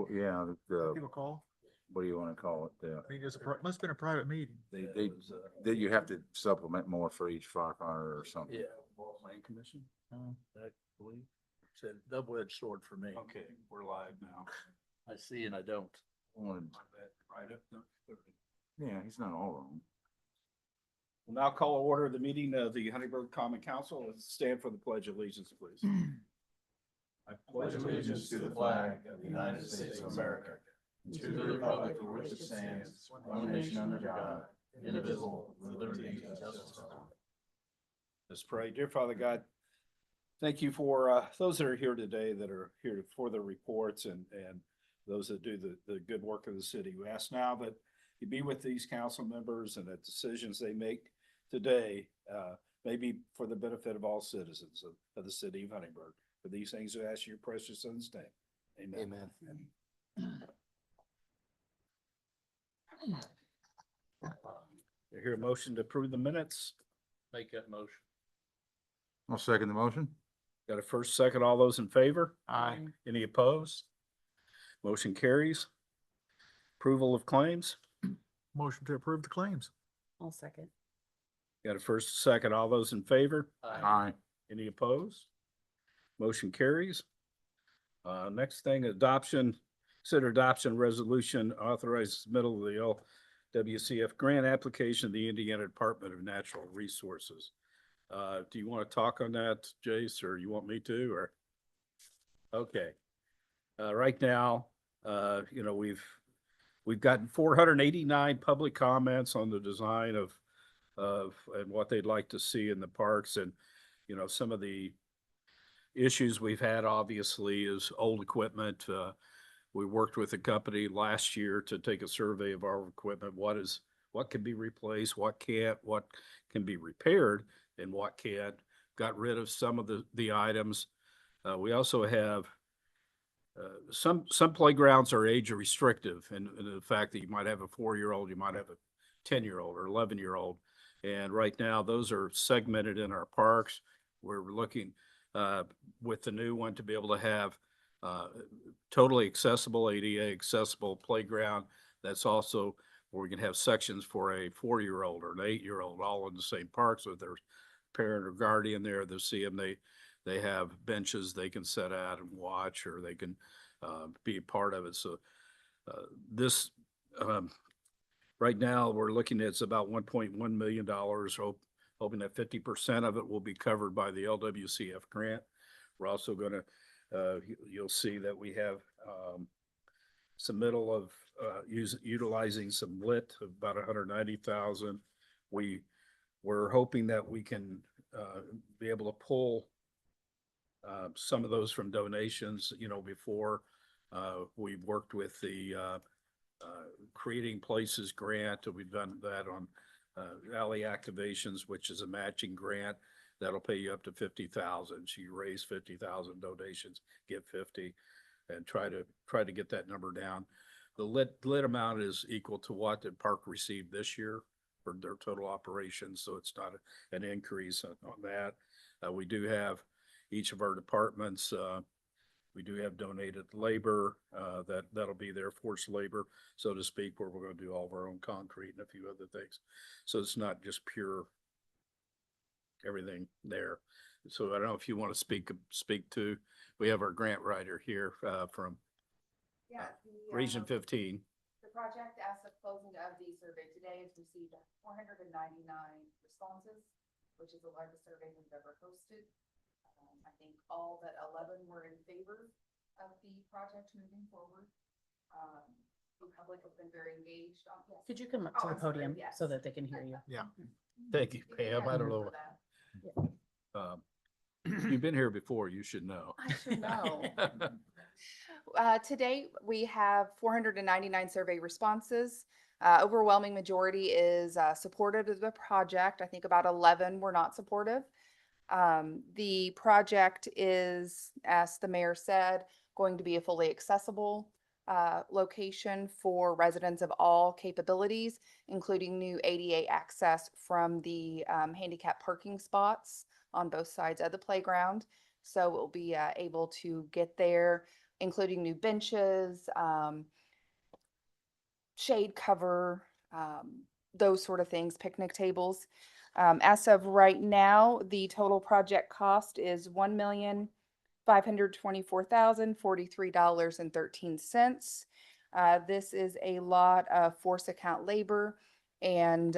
Yeah, People call. what do you want to call it? I mean, must've been a private meeting. That you have to supplement more for each firefighter or something. Yeah, Plan Commission, I believe, said double-edged sword for me. Okay, we're live now. I see and I don't. Wanted- Right up. Yeah, he's not all wrong. We'll now call order the meeting of the Huntingburg Common Council. Let's stand for the pledge of allegiance, please. I Pledge allegiance to the flag of the United States of America, and to the republic for which it stands, one nation under God, indivisible, with liberty and justice for all. Let's pray. Dear Father God, thank you for those that are here today that are here for the reports and those that do the good work of the city. We ask now that you be with these council members and that decisions they make today may be for the benefit of all citizens of the city of Huntingburg. For these things, we ask your precious son's name. Amen. I hear a motion to approve the minutes. Make that motion. I'll second the motion. Got a first, second, all those in favor? Aye. Any opposed? Motion carries. Approval of claims. Motion to approve the claims. I'll second. Got a first, second, all those in favor? Aye. Any opposed? Motion carries. Next thing, consider adoption resolution authorizes middle of the LWCF grant application of the Indiana Department of Natural Resources. Do you want to talk on that, Jace, or you want me to, or? Okay. Right now, we've gotten 489 public comments on the design of and what they'd like to see in the parks. And, some of the issues we've had obviously is old equipment. We worked with a company last year to take a survey of our equipment. What can be replaced, what can't, what can be repaired, and what can't. Got rid of some of the items. We also have some playgrounds are age restrictive, and the fact that you might have a 4-year-old, you might have a 10-year-old or 11-year-old. And right now, those are segmented in our parks. We're looking with the new one to be able to have totally accessible, ADA accessible playground. That's also where we can have sections for a 4-year-old or an 8-year-old all in the same park. So if there's parent or guardian there, they'll see them. They have benches they can sit at and watch, or they can be a part of it. So this right now we're looking at it's about $1.1 million. Hoping that 50% of it will be covered by the LWCF grant. We're also going to, you'll see that we have submittal of utilizing some lit of about 190,000. We're hoping that we can be able to pull some of those from donations. Before we've worked with the Creating Places grant. We've done that on alley activations, which is a matching grant that'll pay you up to 50,000. So you raise 50,000 donations, get 50, and try to get that number down. The lit amount is equal to what the park received this year for their total operations, so it's not an increase on that. We do have each of our departments. We do have donated labor that'll be there, forced labor, so to speak, where we're going to do all of our own concrete and a few other things. So it's not just pure everything there. So I don't know if you want to speak to. We have our grant writer here from Region 15. The project, as of closing of the survey today, has received 499 responses, which is the largest survey we've ever hosted. I think all but 11 were in favor of the project moving forward. The public has been very engaged on. Yes. Could you come up Oh, to the I'm sorry, podium yes. so that they can hear you? Yeah. Thank you, Pam. I don't know. For that. You've been here before, you should know. I should know. Today, we have 499 survey responses. Overwhelming majority is supportive of the project. I think about 11 were not supportive. The project is, as the mayor said, going to be a fully accessible location for residents of all capabilities, including new ADA access from the handicap parking spots on both sides of the playground. So we'll be able to get there including new benches, shade cover, those sort of things, picnic tables. As of right now, the total project cost is $1,524,043.13. This is a lot of force account labor, and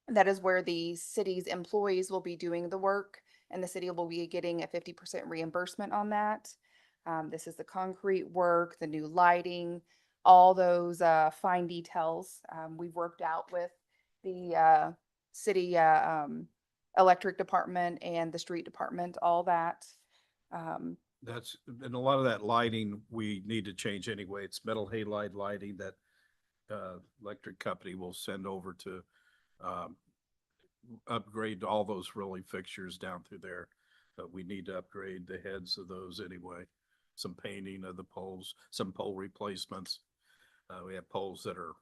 that is where the city's employees will be doing the work, and the city will be getting a 50% reimbursement on that. This is the concrete work, the new lighting, all those fine details we've worked out with the city electric department and the street department, all that. That's, and a lot of that lighting, we need to change anyway. It's metal halide lighting that electric company will send over to upgrade all those really fixtures down through there. But we need to upgrade the heads of those anyway. Some painting of the poles, some pole replacements. We have poles that are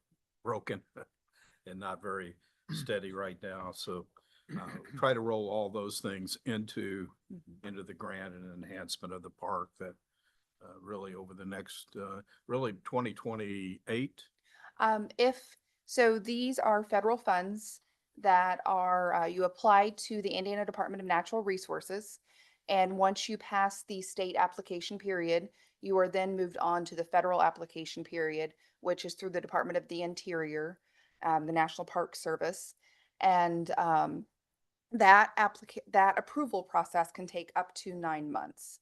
broken and not very steady right now. So try to roll all those things into the grant and enhancement of the park that really over the next, really 2028. So these are federal funds that are, you apply to the Indiana Department of Natural Resources. And once you pass the state application period, you are then moved on to the federal application period, which is through the Department of the Interior, the National Park Service. And that approval process can take up to 9 months.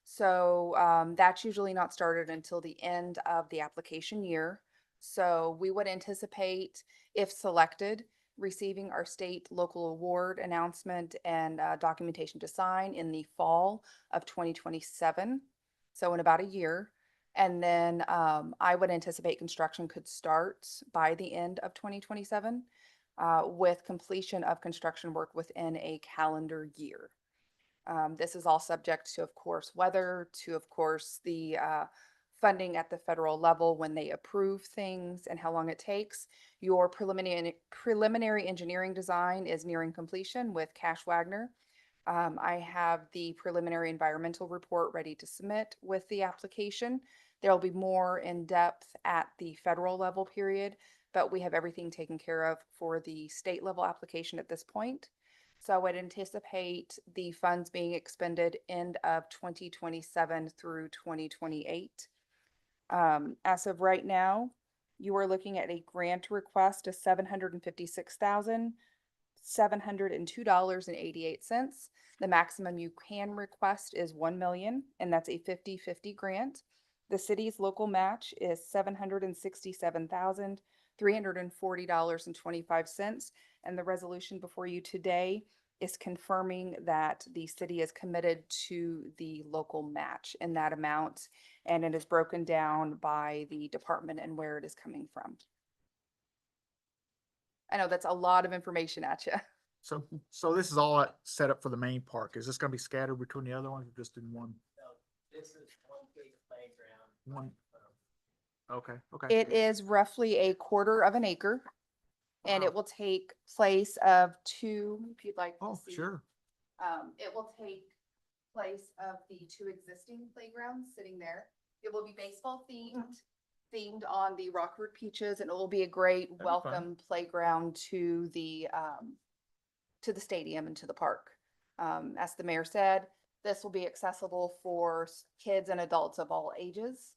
So that's usually not started until the end of the application year. So we would anticipate, if selected, receiving our state local award announcement and documentation to sign in the fall of 2027. So in about a year. And then I would anticipate construction could start by the end of 2027 with completion of construction work within a calendar year. This is all subject to, of course, weather, to, of course, the funding at the federal level when they approve things and how long it takes. Your preliminary engineering design is nearing completion with Cash Wagner. I have the preliminary environmental report ready to submit with the application. There will be more in depth at the federal level period, but we have everything taken care of for the state level application at this point. So I would anticipate the funds being expended end of 2027 through 2028. As of right now, you are looking at a grant request of $756,702.88. The maximum you can request is $1 million, and that's a 50-50 grant. The city's local match is $767,340.25, and the resolution before you today is confirming that the city is committed to the local match in that amount, and it is broken down by the department and where it is coming from. I know that's a lot of information at you. So this is all set up for the main park. Is this gonna be scattered between the other ones or just in one? This is one big playground. One. Okay, okay. It is roughly a quarter of an acre, and it will take place of two, if you'd like to Oh, see. sure. It will take place of the two existing playgrounds sitting there. It will be baseball themed on the Rockford Peaches, and it will be a great be fun. welcome playground to the stadium and to the park. As the mayor said, this will be accessible for kids and adults of all ages.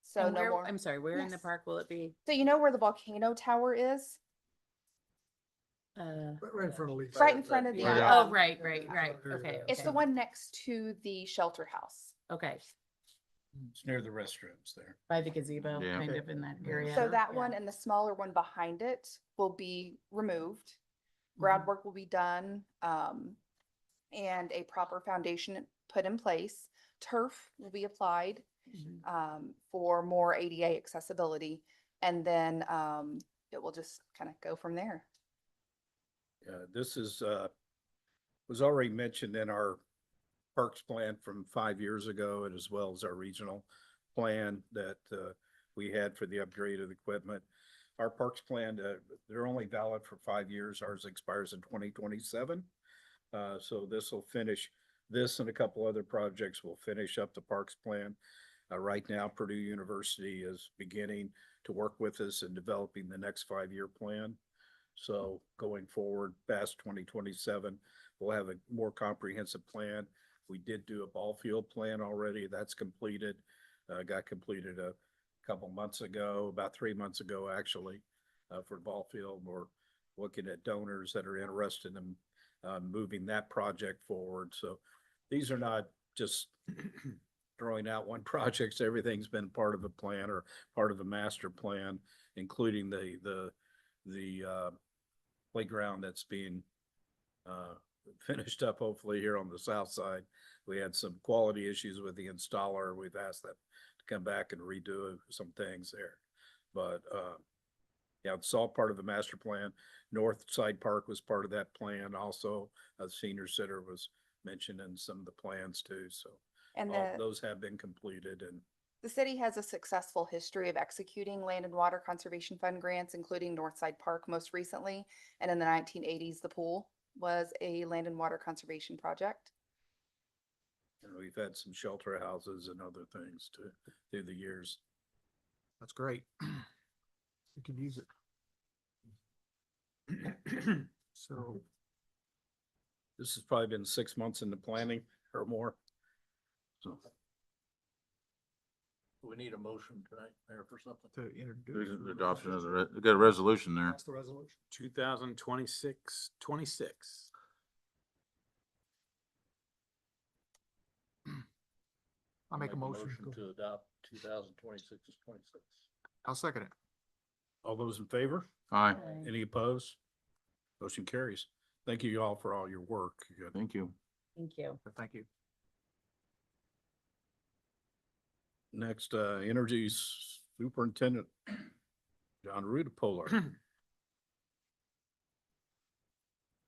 So And no where, more. I'm sorry, where in the Yes. park will it be? So you know where the volcano tower is? Right in front of Lisa. Right in front of the. Right Oh, um, right, okay, It's the okay, one next to the shelter house. okay, It's near the restrooms there. by the gazebo, Yeah. kind of in that area. So that Yeah. one and the smaller one behind it will be removed. Mm-hmm. Groundwork will be done, and a proper foundation put in place. Turf will be applied, Mhm. for more ADA accessibility. And then, it will just kind of go from there. This is, was already mentioned in our parks plan from 5 years ago, and as well as our regional plan that we had for the upgrade of the equipment. Our parks plan, they're only valid for 5 years. Ours expires in 2027. So this will finish, this and a couple other projects will finish up the parks plan. Right now, Purdue University is beginning to work with us in developing the next 5-year plan. So going forward, past 2027, we'll have a more comprehensive plan. We did do a ball field plan already. That's completed. Got completed a couple months ago, about 3 months ago, actually, for ball field. We're looking at donors that are interested in moving that project forward. So these are not just throwing out one project. Everything's been part of a plan or part of a master plan, including the playground that's being finished up hopefully here on the south side. We had some quality issues with the installer. We've asked them to come back and redo some things there. But yeah, it's all part of the master plan. North Side Park was part of that plan. Also, the senior center was mentioned in some of the plans too. So And all those have been completed, and the city has a successful history of executing land and water conservation fund grants, including Northside Park most recently. And in the 1980s, the pool was a land and water conservation project. we've had some shelter houses and other things through the years. That's great. We could use it. So, This has probably been 6 months in the planning or more. So We need a motion tonight, Mayor, for something. to introduce. The adoption of we got a resolution there. That's the resolution. 2026. I'll make a motion. To adopt 2026. I'll second it. all those in favor? Aye, Any opposed? Motion carries. Thank you all for all your work. Good. thank you. Thank you. Thank you. Next, Energy Superintendent John Rudapolar.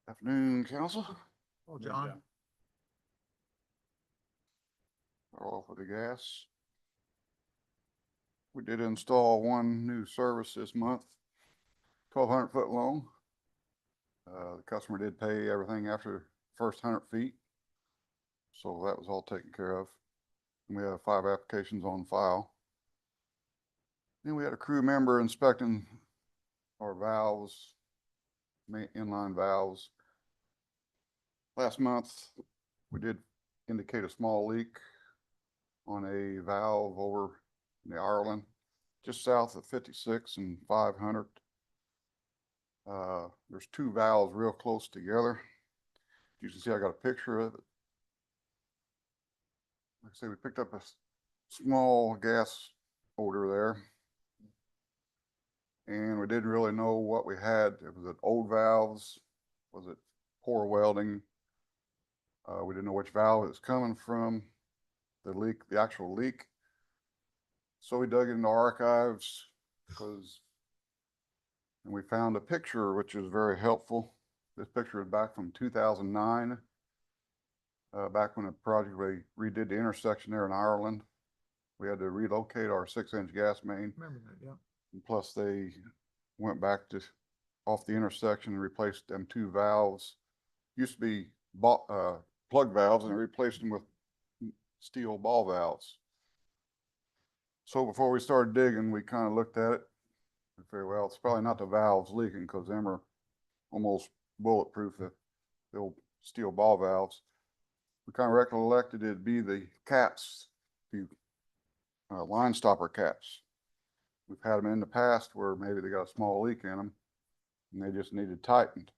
Afternoon, council. Oh, John. Off with the gas. We did install one new service this month, 1,200-foot long. The customer did pay everything after first 100 feet. So that was all taken care of. And we have 5 applications on file. Then we had a crew member inspecting our valves, inline valves. Last month, we did indicate a small leak on a valve over in the Ireland, just south of 56 and 500. There's 2 valves real close together. You can see I got a picture of it. Like I say, we picked up a small gas odor there. And we didn't really know what we had. Was it old valves? Was it poor welding? We didn't know which valve it was coming from, the leak, the actual leak. So we dug into archives and we found a picture which is very helpful. This picture is back from 2009, back when the project redid the intersection there in Ireland. We had to relocate our 6-inch gas main. Remember that, yeah. And plus they went back to off the intersection and replaced them 2 valves. Used to be plug valves, and they replaced them with steel ball valves. So before we started digging, we kind of looked at it. Very well, it's probably not the valves leaking because them are almost bulletproof, the old steel ball valves. We kind of recollected it'd be the caps, the line stopper caps. We've had them in the past where maybe they got a small leak in them and they just needed tightened.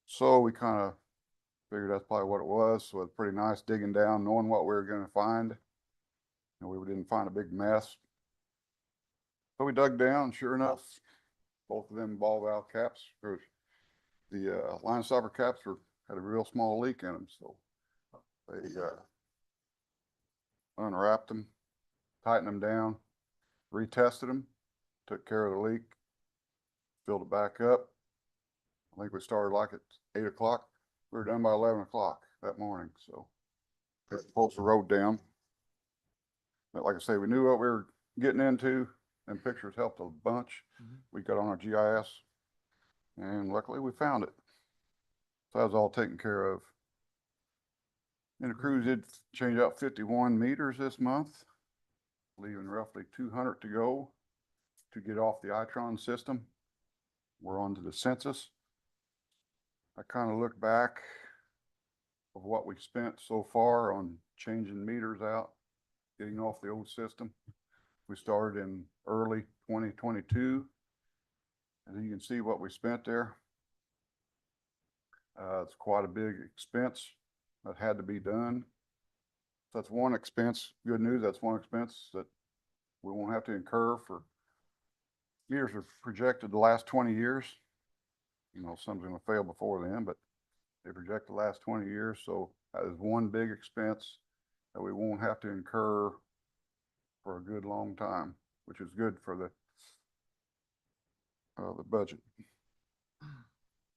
So we kind of figured that's probably what it was. So it's pretty nice digging down, knowing what we were going to find. And we didn't find a big mess. So we dug down, sure enough, both of them ball valve caps, or the line stopper caps had a real small leak in them. So they unwrapped them, tightened them down, retested them, took care of the leak, filled it back up. I think we started like at 8 o'clock. We were done by 11 o'clock that morning. So pulls the road down. But like I say, we knew what we were getting into, and pictures helped a bunch. We got on our GIS, and luckily we found it. So that was all taken care of. And the crew did change out 51 meters this month. leaving roughly 200 to go to get off the Itron system. We're on to the census. I kind of look back of what we spent so far on changing meters out, getting off the old system. We started in early 2022. And you can see what we spent there. It's quite a big expense that had to be done. So that's one expense. Good news, that's one expense that we won't have to incur for meters are projected the last 20 years. You know, some's gonna fail before then, but they project the last 20 years. So that is one big expense that we won't have to incur for a good long time, which is good for the budget.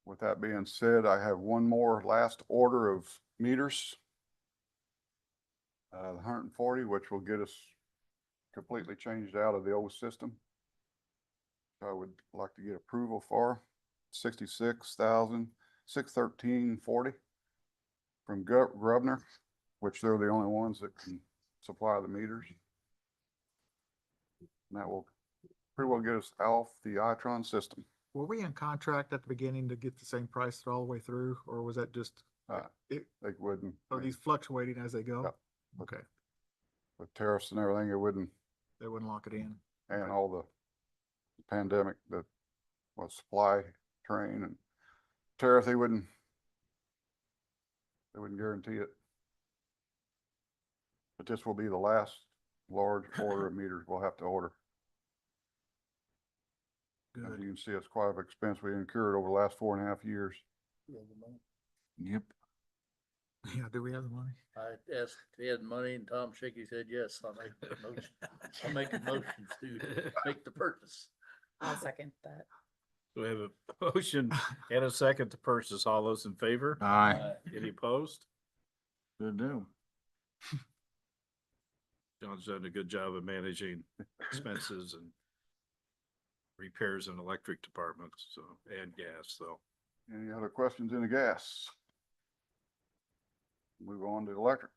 With that being said, I have one more last order of meters. The 140, which will get us completely changed out of the old system. I would like to get approval for $66,613.40 from Grubner, which they're the only ones that can supply the meters. And that will pretty well get us off the Itron system. Were we in contract at the beginning to get the same price all the way through, or was that just, it, They wouldn't, are these fluctuating as they go? Yep. Okay, with tariffs and everything, it wouldn't, they wouldn't lock it in. and all the pandemic, that was supply train and tariff, they wouldn't guarantee it. But this will be the last large order of meters we'll have to order. As Good. you can see, it's quite an expense we incurred over the last 4.5 years. Yep. Yeah, do we have the money? I asked if he had money and Tom Shaky said yes. I'll make the motion. I'll make a motion to make the purchase. I'll second that. We have a motion and a second to purchase. All those in favor? Aye. Any opposed? Good deal. John's done a good job of managing expenses and repairs in electric departments, so, and gas, so. Any other questions in the gas? Move on to electric.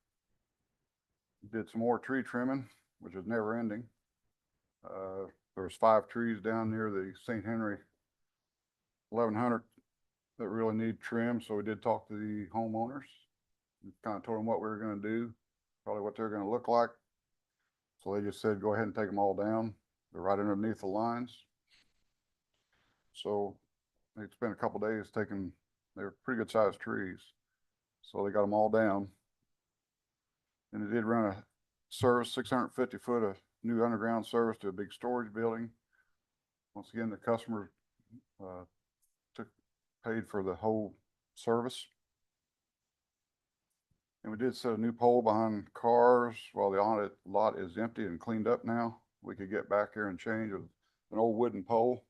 Did some more tree trimming, which is never ending. There was 5 trees down near the St. Henry 1100 that really need trim, so we did talk to the homeowners. Kind of told them what we were gonna do, probably what they're gonna look like. So they just said, go ahead and take them all down. They're right underneath the lines. So they spent a couple days taking, they were pretty good sized trees. So they got them all down. And they did run a service, 650 foot of new underground service to a big storage building. Once again, the customer paid for the whole service. And we did set a new pole behind cars while the audit lot is empty and cleaned up now. We could get back here and change an old wooden pole.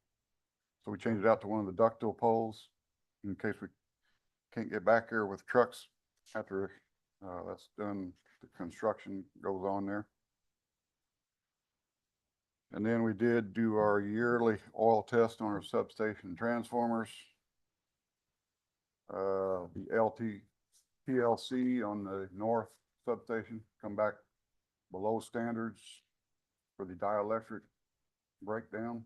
So we changed it out to one of the ductile poles in case we can't get back here with trucks after that's done, the construction goes on there. And then we did do our yearly oil test on our substation transformers. The PLC on the north substation come back below standards for the dielectric breakdown.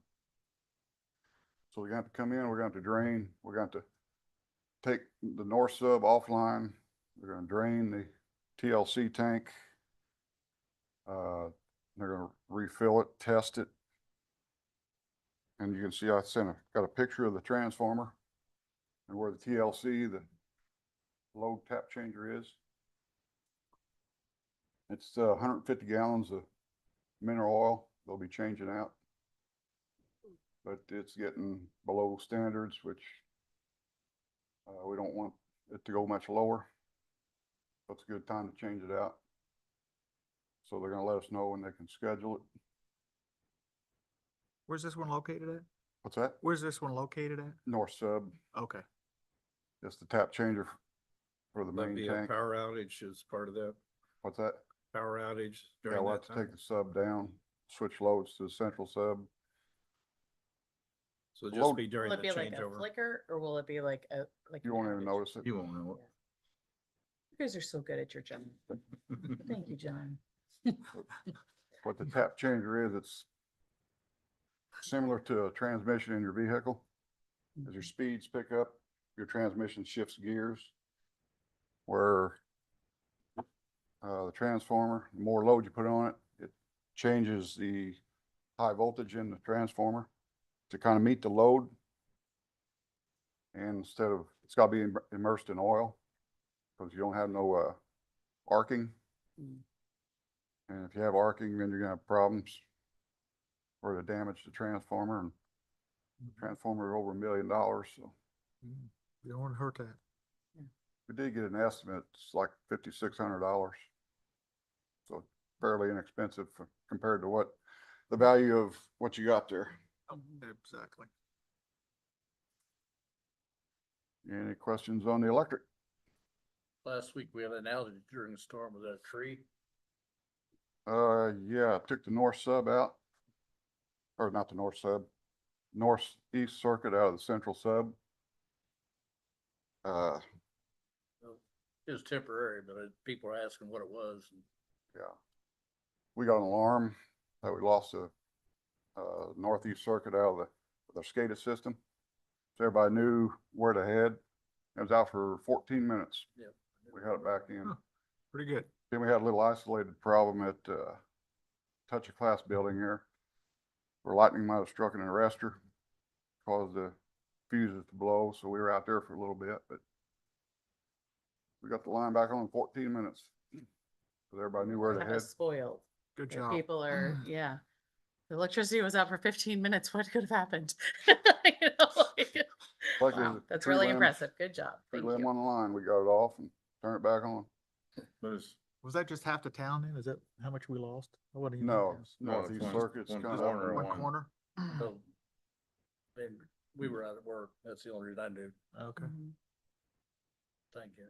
So we're going to have to come in, we're going to have to drain, we're going to have to take the north sub offline. We're going to drain the TLC tank. They're going to refill it, test it. And you can see I got a picture of the transformer and where the TLC, the load tap changer is. It's 150 gallons of mineral oil they'll be changing out. But it's getting below standards, which we don't want it to go much lower. So it's a good time to change it out. So they're gonna let us know when they can schedule it. Where's this one located at? What's that? Where's this one located at? North sub, Okay. just the tap changer for the That'd main be a tank. power outage as part of that, What's that? power outage Yeah, during we'll that have to time. take the sub down, switch loads to the central sub. So just load- be during Will the it be like a changeover. flicker or will it be like a, like? You an won't even outage? notice it. You won't know it. You guys are so good at your job. Thank you, John. what the tap changer is, it's similar to a transmission in your vehicle. As your speeds pick up, your transmission shifts gears. Where the transformer, the more load you put on it, it changes the high voltage in the transformer to kind of meet the load. And instead of, it's got to be immersed in oil because you don't have no arcing. And if you have arcing, then you're gonna have problems or to damage the transformer, and the transformer over $1 million. So You don't want to hurt that. we did get an estimate, it's like $5,600. So fairly inexpensive compared to what the value of what you got there. Exactly. Any questions on the electric? Last week we had an outage during a storm. Was that a tree? Yeah, I took the north sub out, or not the north sub, northeast circuit out of the central sub. It was temporary, but people were asking what it was. Yeah. We got an alarm that we lost the northeast circuit out of the SCADA system. So everybody knew where to head. It was out for 14 minutes. Yep. We had it back in. Huh. Pretty good. Then we had a little isolated problem at Touch of Class building here, where lightning might have struck an arrestor, caused the fuses to blow. So we were out there for a little bit, but we got the line back on in 14 minutes. So everybody knew where to Kind head. of spoiled. Good If job. People are, yeah. The electricity was out for 15 minutes. What could have happened? You know, like, Like wow, there's a that's tree really limb- impressive. Good job. Tree Thank limb you. on the line, we got it off and turned it back on. But it's, Was that just half the town then? Is that how much we lost? I wasn't even No, looking. it's No, it's northeast one- circuit's one kind corner of. of One corner? So, and we were out at work. That's the only reason I knew. Okay. Mhm. Thank you.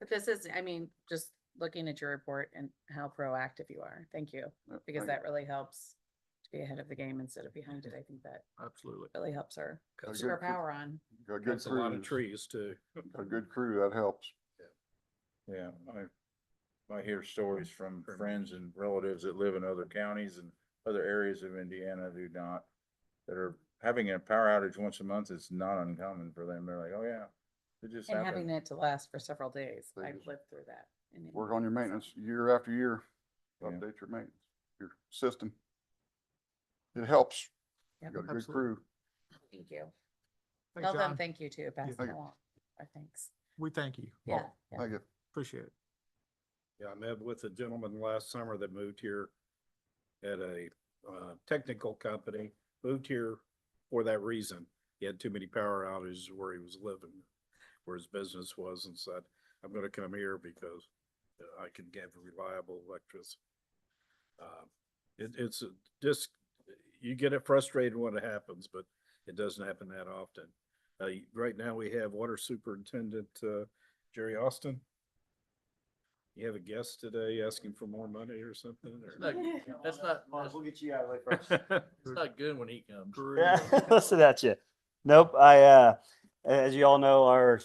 But this is, I mean, just looking at your report and how proactive you are. Thank you. Because that really helps to be ahead of the game instead of behind it. I think that Absolutely. really helps our, Got keep our good cre- power on. Got good That's a lot of crews. trees too. A good crew, that helps. yeah, I hear stories from friends and relatives that live in other counties and other areas of Indiana who not, that are having a power outage once a month is not uncommon for them. They're like, oh yeah, it just And having happened. it to last for several days. I've Please. lived through that. in Work on your Indiana, maintenance year after year. Yeah. Update your maintenance, your system. It helps. so. You Yep. got a good Absolutely. crew. Thank you. Thanks, Tell them John. thank you too. Pass Yeah. them Thank you. along. Our thanks. We thank you. Yeah. yeah. Thank you. Appreciate it. Yeah, I met with a gentleman last summer that moved here at a technical company, moved here for that reason. He had too many power outages where he was living, where his business was, and said, I'm gonna come here because I can get reliable electricity. It's just, you get it frustrated when it happens, but it doesn't happen that often. Right now, we have Water Superintendent Jerry Austin. You have a guest today asking for more money or something? That's not, We'll get you out of the way first. it's not good when he comes. Yeah, listen at you. Nope, as you all know, our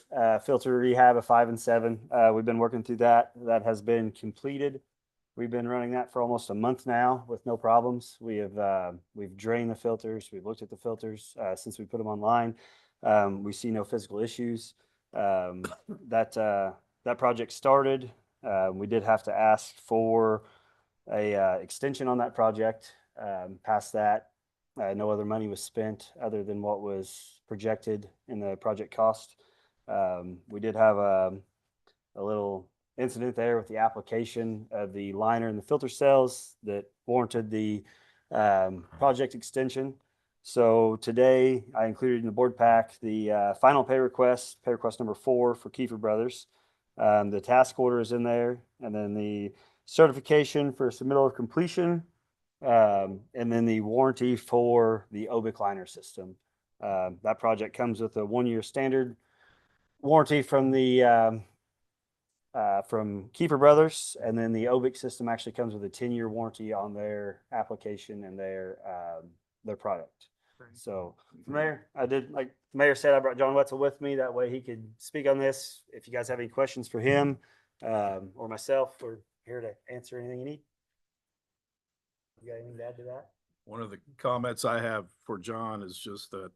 filter rehab of 5 and 7, we've been working through that. That has been completed. We've been running that for almost a month now with no problems. We've drained the filters. We've looked at the filters since we put them online. We see no physical issues. That project started. We did have to ask for a extension on that project. Past that, no other money was spent other than what was projected in the project cost. We did have a little incident there with the application of the liner and the filter cells that warranted the project extension. So today I included in the board pack the final pay request number 4 for Kiefer Brothers. The task order is in there, and then the certification for submittal of completion, and then the warranty for the Obic liner system. That project comes with a 1-year standard warranty from the from Kiefer Brothers, and then the Obic system actually comes with a 10-year warranty on their application and their product. So from there, I did, like the mayor said, I brought John Wetzel with me. That way he could speak on this. If you guys have any questions for him or myself, we're here to answer anything you need. You got anything to add to that? One of the comments I have for John is just that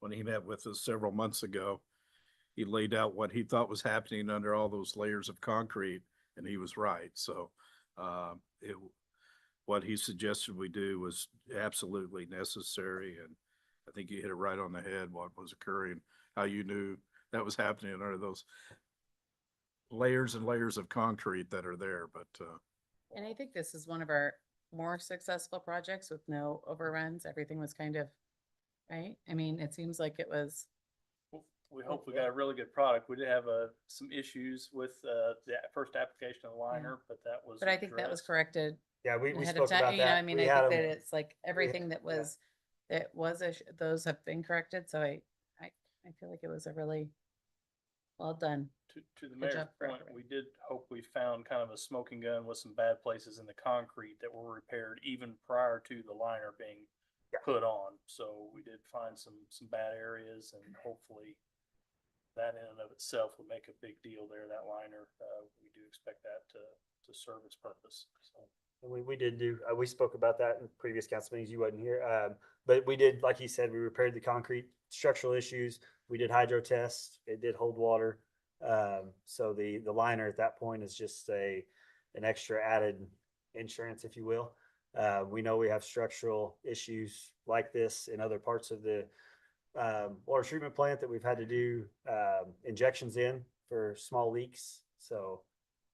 when he met with us several months ago, he laid out what he thought was happening under all those layers of concrete, and he was right. So, what he suggested we do was absolutely necessary, and I think you hit it right on the head, what was occurring, how you knew that was happening under those layers and layers of concrete that are there, but, And I think this is one of our more successful projects with no overruns. Everything was kind of, right? I mean, it seems like it was, We hope we got a really good product. We did have some issues with the first application of the liner, but that was. but I think that was addressed. corrected Yeah, we ahead spoke of time. about You know, that. I mean, We I had think that 'em- it's like everything that was, those have been corrected. So I feel like it was a really well done. To the Good mayor's job for point, everybody. we did hope we found kind of a smoking gun with some bad places in the concrete that were repaired even prior to the liner being Yeah. put on. So we did find some bad areas, and hopefully that in and of itself would make a big deal there, that liner. We do expect that to serve its purpose, so. And we did do, we spoke about that in previous council meetings, you wasn't here. But we did, like you said, we repaired the concrete structural issues. We did hydro tests. It did hold water. So the liner at that point is just an extra added insurance, if you will. We know we have structural issues like this in other parts of the water treatment plant that we've had to do injections in for small leaks. So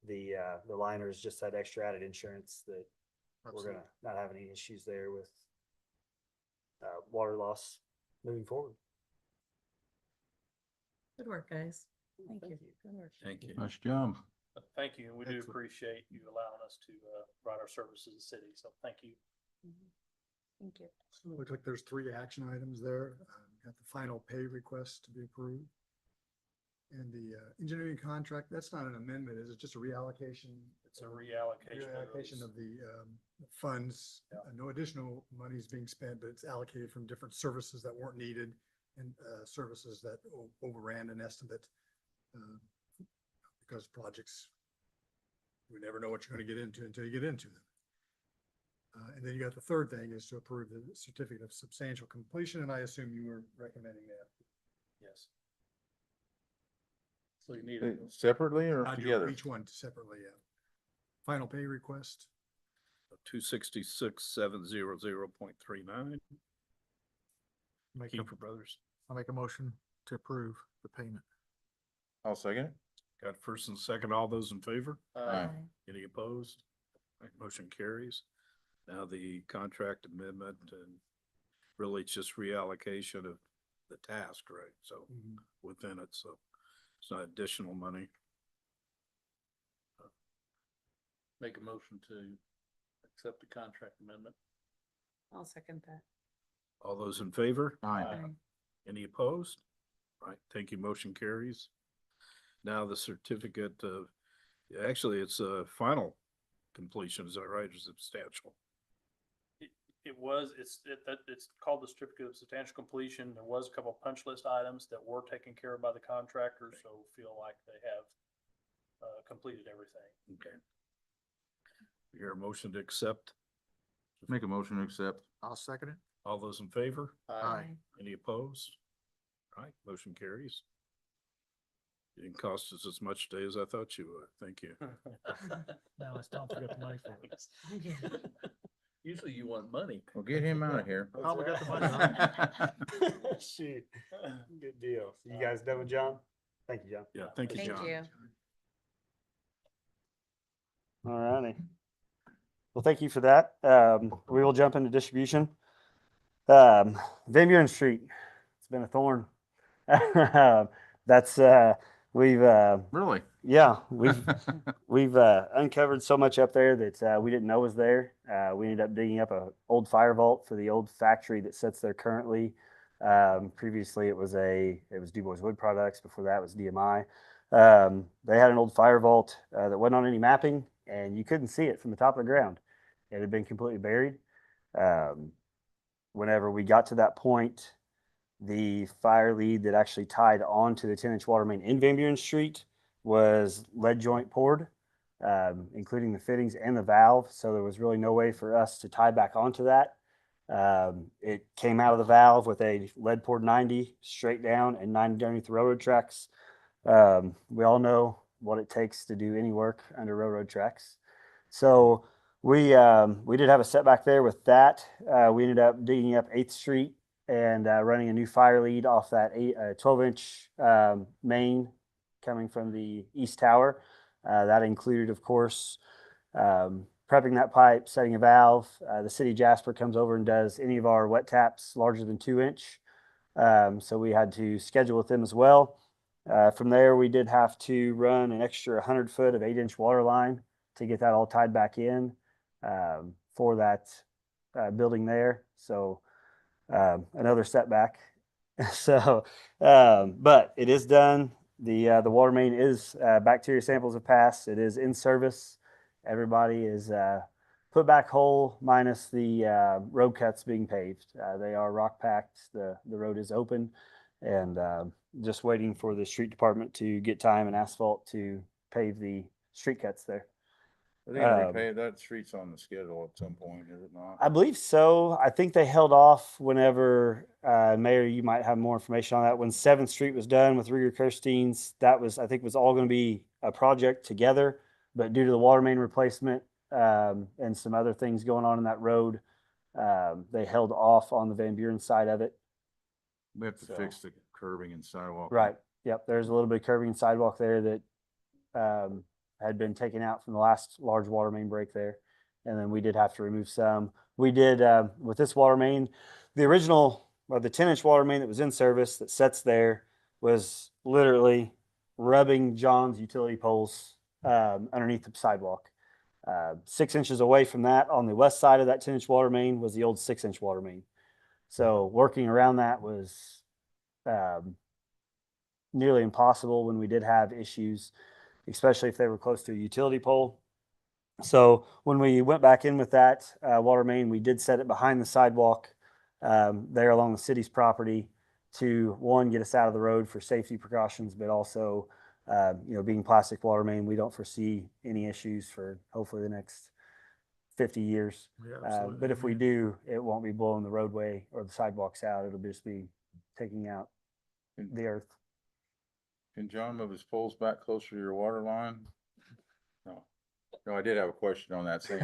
the liner is just that extra added insurance that we're gonna not have any issues there with water loss moving forward. Good work, guys. Thank you. Good work. thank you. Nice job. Thank you, and we do Excellent. appreciate you allowing us to provide our services to the city, so thank you. Mhm. Thank you. So it looks like there's 3 action items there. Got the final pay request to be approved. And the engineering contract, that's not an amendment, is it just a reallocation? It's a reallocation of Reallocation those. of the funds. Yeah. No additional money is being spent, but it's allocated from different services that weren't needed and services that overran an estimate. Because projects, you never know what you're gonna get into until you get into them. And then you got the third thing is to approve the certificate of substantial completion, and I assume you were recommending that. Yes. So you need a Separately or I'd do together? each one separately, yeah. Final pay request. 266,700.39. Make a- Kiefer Brothers. I'll make a motion to approve the payment. I'll second it. Got first and second, all those in favor? Aye. Any opposed? Right, motion carries. Now the contract amendment, and really it's just reallocation of the task, right? So within it, so it's not additional money. Make a motion to accept the contract amendment. I'll second that. All those in favor? Aye. Any opposed? Right, thank you, motion carries. Now the certificate of, actually, it's a final completion, is that right, or substantial? It's called the certificate of substantial completion. There was a couple punch list items that were taken care of by the contractor, so feel like they have completed everything. Okay. Your motion to accept, Make a motion to accept. I'll second it. all those in favor? Aye. Any opposed? All right, motion carries. It didn't cost us as much today as I thought you would. Thank you. Now let's don't forget the money for it. Usually you want money. Well, get him out of here. Oh, we got the money. Shoot, good deal. You guys done with John? Thank you, John. Yeah, thank you, Thank John. you. All righty. Well, thank you for that. We will jump into distribution. Van Buren Street, it's been a thorn. That's, we've, Really? yeah, we've uncovered so much up there that we didn't know was there. We ended up digging up a old fire vault for the old factory that sits there currently. Previously, it was Du Bois Wood Products. Before that, it was DMI. They had an old fire vault that wasn't on any mapping, and you couldn't see it from the top of the ground. It had been completely buried. Whenever we got to that point, the fire lead that actually tied onto the 10-inch water main in Van Buren Street was lead joint poured. including the fittings and the valve. So there was really no way for us to tie back onto that. It came out of the valve with a lead poured 90 straight down and 90 underneath the railroad tracks. We all know what it takes to do any work under railroad tracks. So we did have a setback there with that. We ended up digging up 8th Street and running a new fire lead off that 12-inch main coming from the east tower. That included, of course, prepping that pipe, setting a valve. The city of Jasper comes over and does any of our wet taps larger than 2-inch. So we had to schedule with them as well. From there, we did have to run an extra 100 foot of 8-inch water line to get that all tied back in for that building there. So another setback. So, but it is done. The water main is bacteria samples have passed. It is in service. Everybody is put back whole minus the road cuts being paved. They are rock packed. The road is open and just waiting for the street department to get time and asphalt to pave the street cuts there. I think I repay that street's on the schedule at some point, is it not? I believe so. I think they held off whenever, Mayor, you might have more information on that. When 7th Street was done with Rieger Kirstein's, that was, I think was all going to be a project together. But due to the water main replacement and some other things going on in that road, they held off on the Van Buren side of it. We have to fix the curbing and sidewalk. Right. Yep. There's a little bit of curbing and sidewalk there that had been taken out from the last large water main break there. And then we did have to remove some. We did, with this water main, the original, or the 10-inch water main that was in service that sits there was literally rubbing John's utility poles underneath the sidewalk. 6 inches away from that on the west side of that 10-inch water main was the old 6-inch water main. So working around that was nearly impossible when we did have issues, especially if they were close to a utility pole. So when we went back in with that water main, we did set it behind the sidewalk there along the city's property to, one, get us out of the road for safety precautions, but also, being plastic water main, we don't foresee any issues for hopefully the next 50 years. Yeah, But if we do, it won't be blowing the roadway or the sidewalks out. It'll just be taking out the earth. Can John move his poles back closer to your water line? No. No, I did have a question on that. So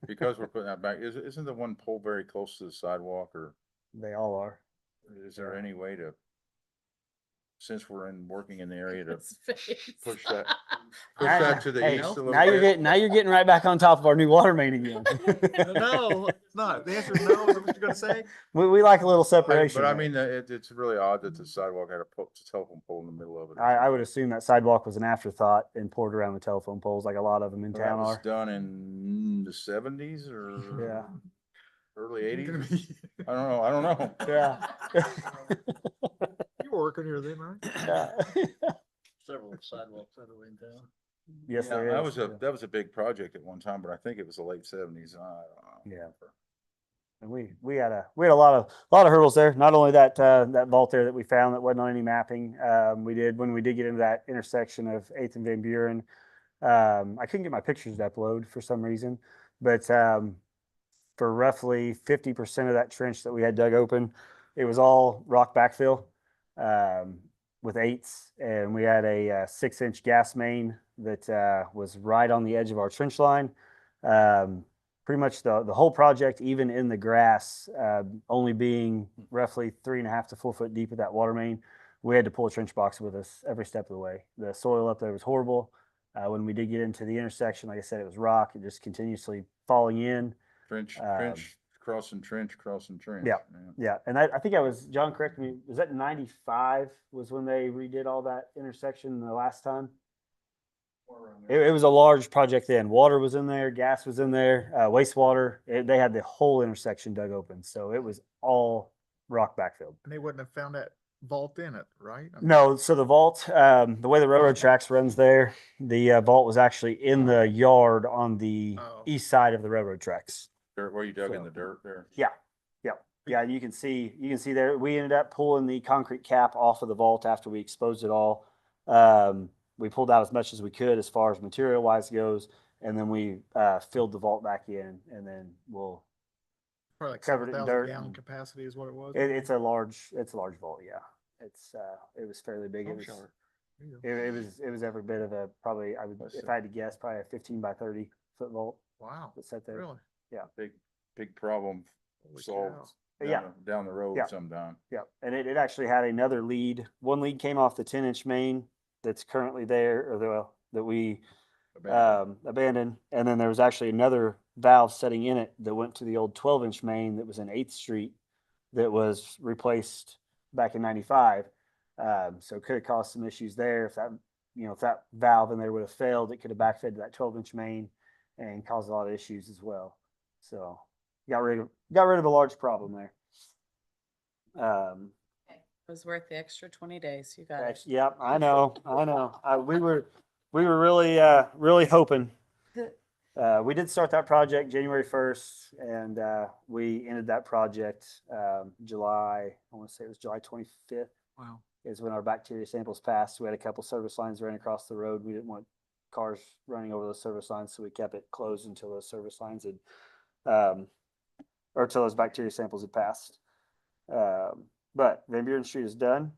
because we're putting that back, isn't the one pole very close to the sidewalk, or They all are. is there any way to, since we're working in the area, to His face. push that to the Hey, east a little now you're bit? getting right back on top of our new water main again. No, it's not. The answer is no. Is that what you're gonna say? We like a little separation. But I there. mean, it's really odd that the sidewalk had a telephone pole in the middle of it. I would assume that sidewalk was an afterthought and poured around the telephone poles like a lot of them in Well, that town was are. done in the 70s or Yeah. early You're gonna 80s. be- I don't know. Yeah. You were working here then, right? Yeah. Several sidewalks that are in town. Yes, Yeah, there is. that was a big project at one time, but I think it was the late 70s. I don't know. Yeah. And we had a lot of hurdles there. Not only that that vault there that we found that wasn't on any mapping. When we did get into that intersection of 8th and Van Buren, I couldn't get my pictures to upload for some reason, but for roughly 50% of that trench that we had dug open, it was all rock backfill with 8s, and we had a 6-inch gas main that was right on the edge of our trench line. Pretty much the whole project, even in the grass, only being roughly 3.5 to 4 foot deep of that water main, we had to pull a trench box with us every step of the way. The soil up there was horrible. When we did get into the intersection, like I said, it was rock and just continuously falling in. Trench, crossing trench. Yeah. Yeah, and I think I was, John, correct me, was that 95 was when they redid all that intersection the last time? It was a large project then. Water was in there, gas was in there, wastewater. They had the whole intersection dug open. So it was all rock backfilled. And they wouldn't have found that vault in it, right? I mean, No, so the vault, the way the railroad tracks runs there, the vault was actually in the yard on the Oh. east side of the railroad tracks. Dirt, where you dug in So- the dirt there. Yeah, you can see there, we ended up pulling the concrete cap off of the vault after we exposed it all. we pulled out as much as we could as far as material wise goes. And then we, filled the vault back in, and then we'll, Probably like Covered it in 7,000 dirt gallon and- capacity is what it was. it's a large vault. Yeah. It was fairly big. Oh, It was, sure. There you go. it was every bit of a, probably, I would, if I had to guess, probably a 15 by 30 foot vault Wow, that sat there. really? Big problem Holy solved cow. Yeah. down the road Yeah. sometime. Yeah, and it actually had another lead. One lead came off the 10-inch main that's currently there, or that we abandoned. And then there was actually another valve setting in it that went to the old 12-inch main that was in 8th Street that was replaced back in 95. So it could have caused some issues there if that, if that valve in there would have failed, it could have backfed to that 12-inch main and caused a lot of issues as well. So got rid of a large problem there. It was worth the extra 20 days. You got it. Yep, I know. We were really, really hoping. We did start that project January 1st, and we ended that project July, I want to say it was July 25th Wow. is when our bacteria samples passed. We had a couple service lines ran across the road. We didn't want cars running over those service lines, so we kept it closed until those service lines had, or until those bacteria samples had passed. But Van Buren Street is done.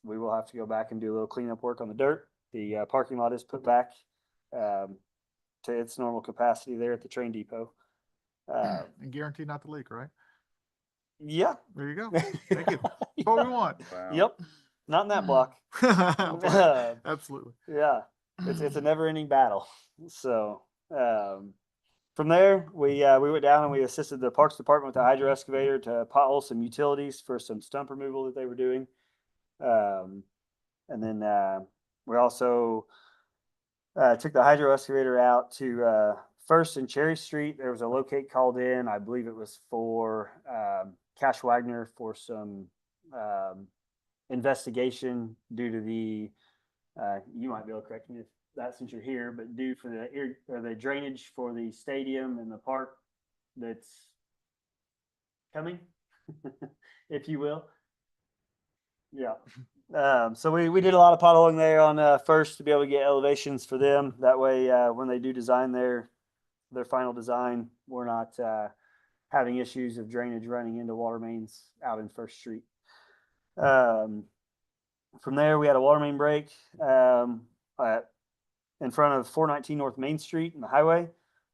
We will have to go back and do a little cleanup work on the dirt. The parking lot is put back to its normal capacity there at the train depot. And guaranteed not to leak, right? Yeah. There you go. Thank you. That's what we want. Wow. Yep. Not in that block. Absolutely. Yeah. It's a never ending battle. So, from there, we went down and we assisted the Parks Department with the hydro excavator to pothole some utilities for some stump removal that they were doing. And then we also took the hydro excavator out to First and Cherry Street. There was a locate called in. I believe it was for Cash Wagner for some investigation due to the, you might be able to correct me if that since you're here, but due for the drainage for the stadium and the park that's coming, if you will. Yeah. So we did a lot of potholing there on First to be able to get elevations for them. That way, when they do design their final design, we're not having issues of drainage running into water mains out in First Street. From there, we had a water main break in front of 419 North Main Street in the highway.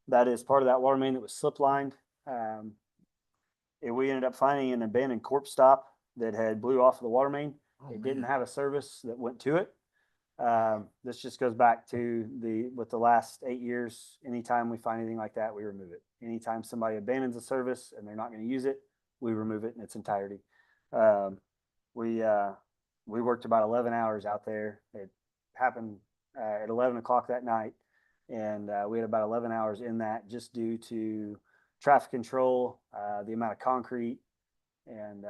That is part of that water main that was slip lined. We ended up finding an abandoned corpse stop that had blew off of the water main. Oh, It didn't man. have a service that went to it. This just goes back to with the last 8 years. Anytime we find anything like that, we remove it. Anytime somebody abandons a service and they're not going to use it, we remove it in its entirety. We worked about 11 hours out there. It happened at 11 o'clock that night, and we had about 11 hours in that just due to traffic control, the amount of concrete and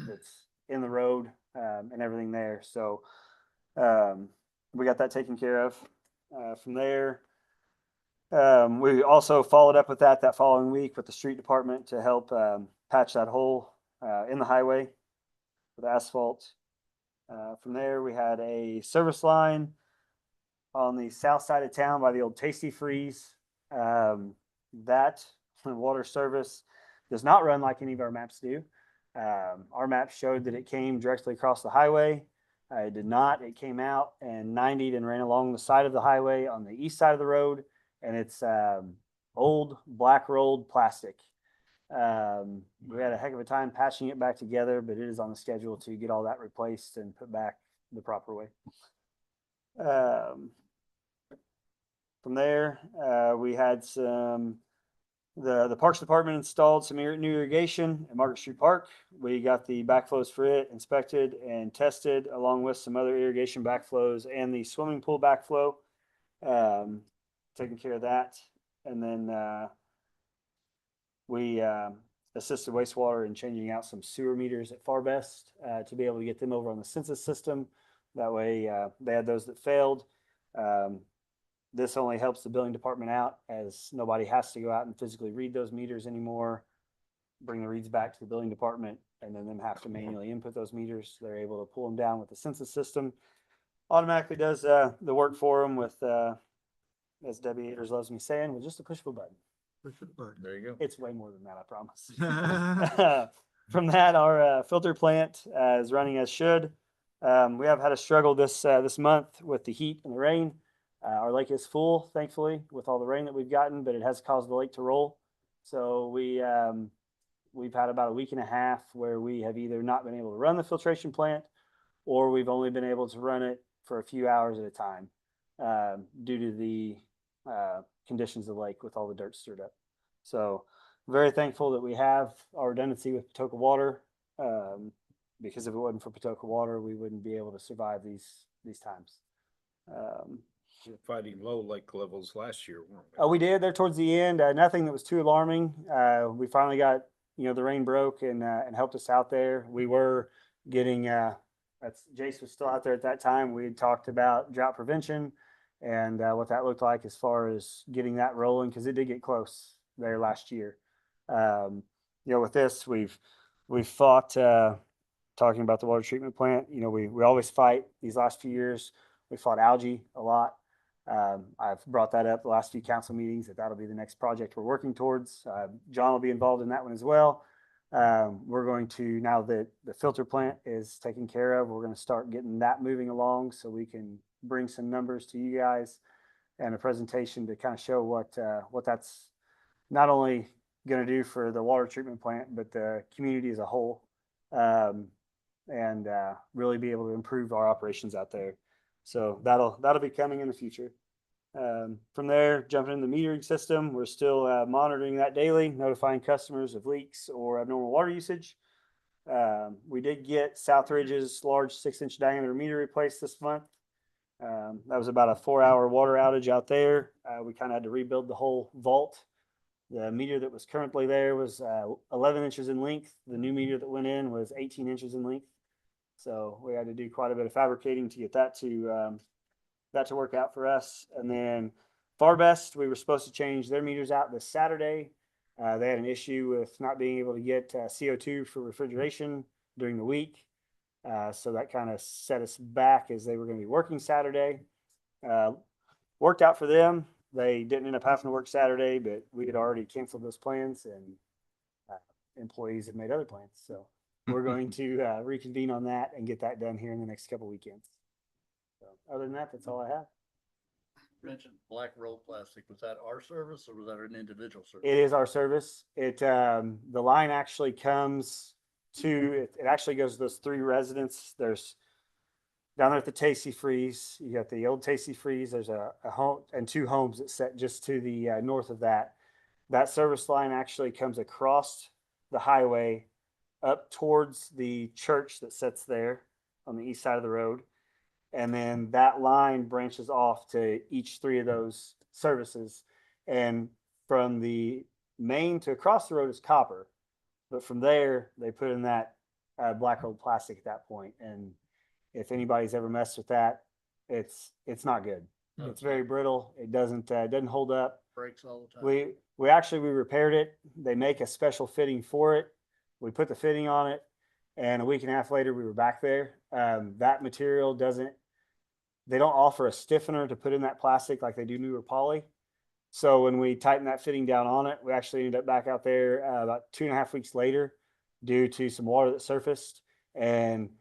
that's in the road and everything there. So we got that taken care of. From there, we also followed up with that following week with the street department to help patch that hole in the highway with asphalt. From there, we had a service line on the south side of town by the old Tasty Freeze. That water service does not run like any of our maps do. Our map showed that it came directly across the highway. It did not. It came out and 90'd and ran along the side of the highway on the east side of the road. And it's old black rolled plastic. We had a heck of a time patching it back together, but it is on the schedule to get all that replaced and put back the proper way. From there, we had the Parks Department installed some new irrigation at Market Street Park. We got the backflows for it inspected and tested, along with some other irrigation backflows and the swimming pool backflow. Taking care of that. And then we assisted wastewater in changing out some sewer meters at Far Best to be able to get them over on the census system. That way they had those that failed. This only helps the billing department out, as nobody has to go out and physically read those meters anymore, bring the reads back to the billing department, and then them have to manually input those meters. They're able to pull them down with the census system. automatically does the work for them with, as Debbie Ayers loves me saying, with just a push of a button. Push the button. There you go. It's way more than that, I promise. From that, our filter plant is running as should. We have had a struggle this month with the heat and the rain. Our lake is full, thankfully, with all the rain that we've gotten, but it has caused the lake to roll. So we've had about a week and a half where we have either not been able to run the filtration plant, or we've only been able to run it for a few hours at a time due to the conditions of the lake with all the dirt stirred up. So very thankful that we have our redundancy with Patoka Water, because if it wasn't for Patoka Water, we wouldn't be able to survive these times. We're fighting low lake levels last year, weren't we? Oh, we did there towards the end. Nothing that was too alarming. We finally got, the rain broke and helped us out there. We were getting, Jace was still out there at that time. We had talked about drought prevention and what that looked like as far as getting that rolling, because it did get close there last year. With this, we've fought, talking about the water treatment plant, we always fight these last few years. We fought algae a lot. I've brought that up the last few council meetings, that'll be the next project we're working towards. John will be involved in that one as well. We're going to, now that the filter plant is taken care of, we're going to start getting that moving along so we can bring some numbers to you guys and a presentation to kind of show what that's not only going to do for the water treatment plant, but the community as a whole, and really be able to improve our operations out there. So that'll be coming in the future. From there, jumping into the metering system, we're still monitoring that daily, notifying customers of leaks or abnormal water usage. We did get Southridge's large 6-inch diameter meter replaced this month. That was about a 4-hour water outage out there. We kind of had to rebuild the whole vault. The meter that was currently there was 11 inches in length. The new meter that went in was 18 inches in length. So we had to do quite a bit of fabricating to get that to work out for us. And then Farbest, we were supposed to change their meters out this Saturday. They had an issue with not being able to get CO2 for refrigeration during the week. So that kind of set us back as they were going to be working Saturday. Worked out for them. They didn't end up having to work Saturday, but we had already canceled those plans, and employees have made other plans. So we're going to reconvene on that and get that done here in the next couple weekends. So other than that, that's all I have. Mentioned black roll plastic. Was that our service or was that an individual service? It is our service. The line actually comes to, it actually goes to those 3 residents. There's down there at the Tasty Freeze, you got the old Tasty Freeze. There's a home and 2 homes that set just to the north of that. That service line actually comes across the highway up towards the church that sits there on the east side of the road. And then that line branches off to each 3 of those services. And from the main to across the road is copper. But from there, they put in that black rolled plastic at that point. And if anybody's ever messed with that, it's not good. No, It's very brittle. It doesn't hold up. Breaks all the time. We repaired it. They make a special fitting for it. We put the fitting on it, and a week and a half later we were back there. That material they don't offer a stiffener to put in that plastic like they do newer poly. So when we tightened that fitting down on it, we actually ended up back out there about 2.5 weeks later due to some water that surfaced. And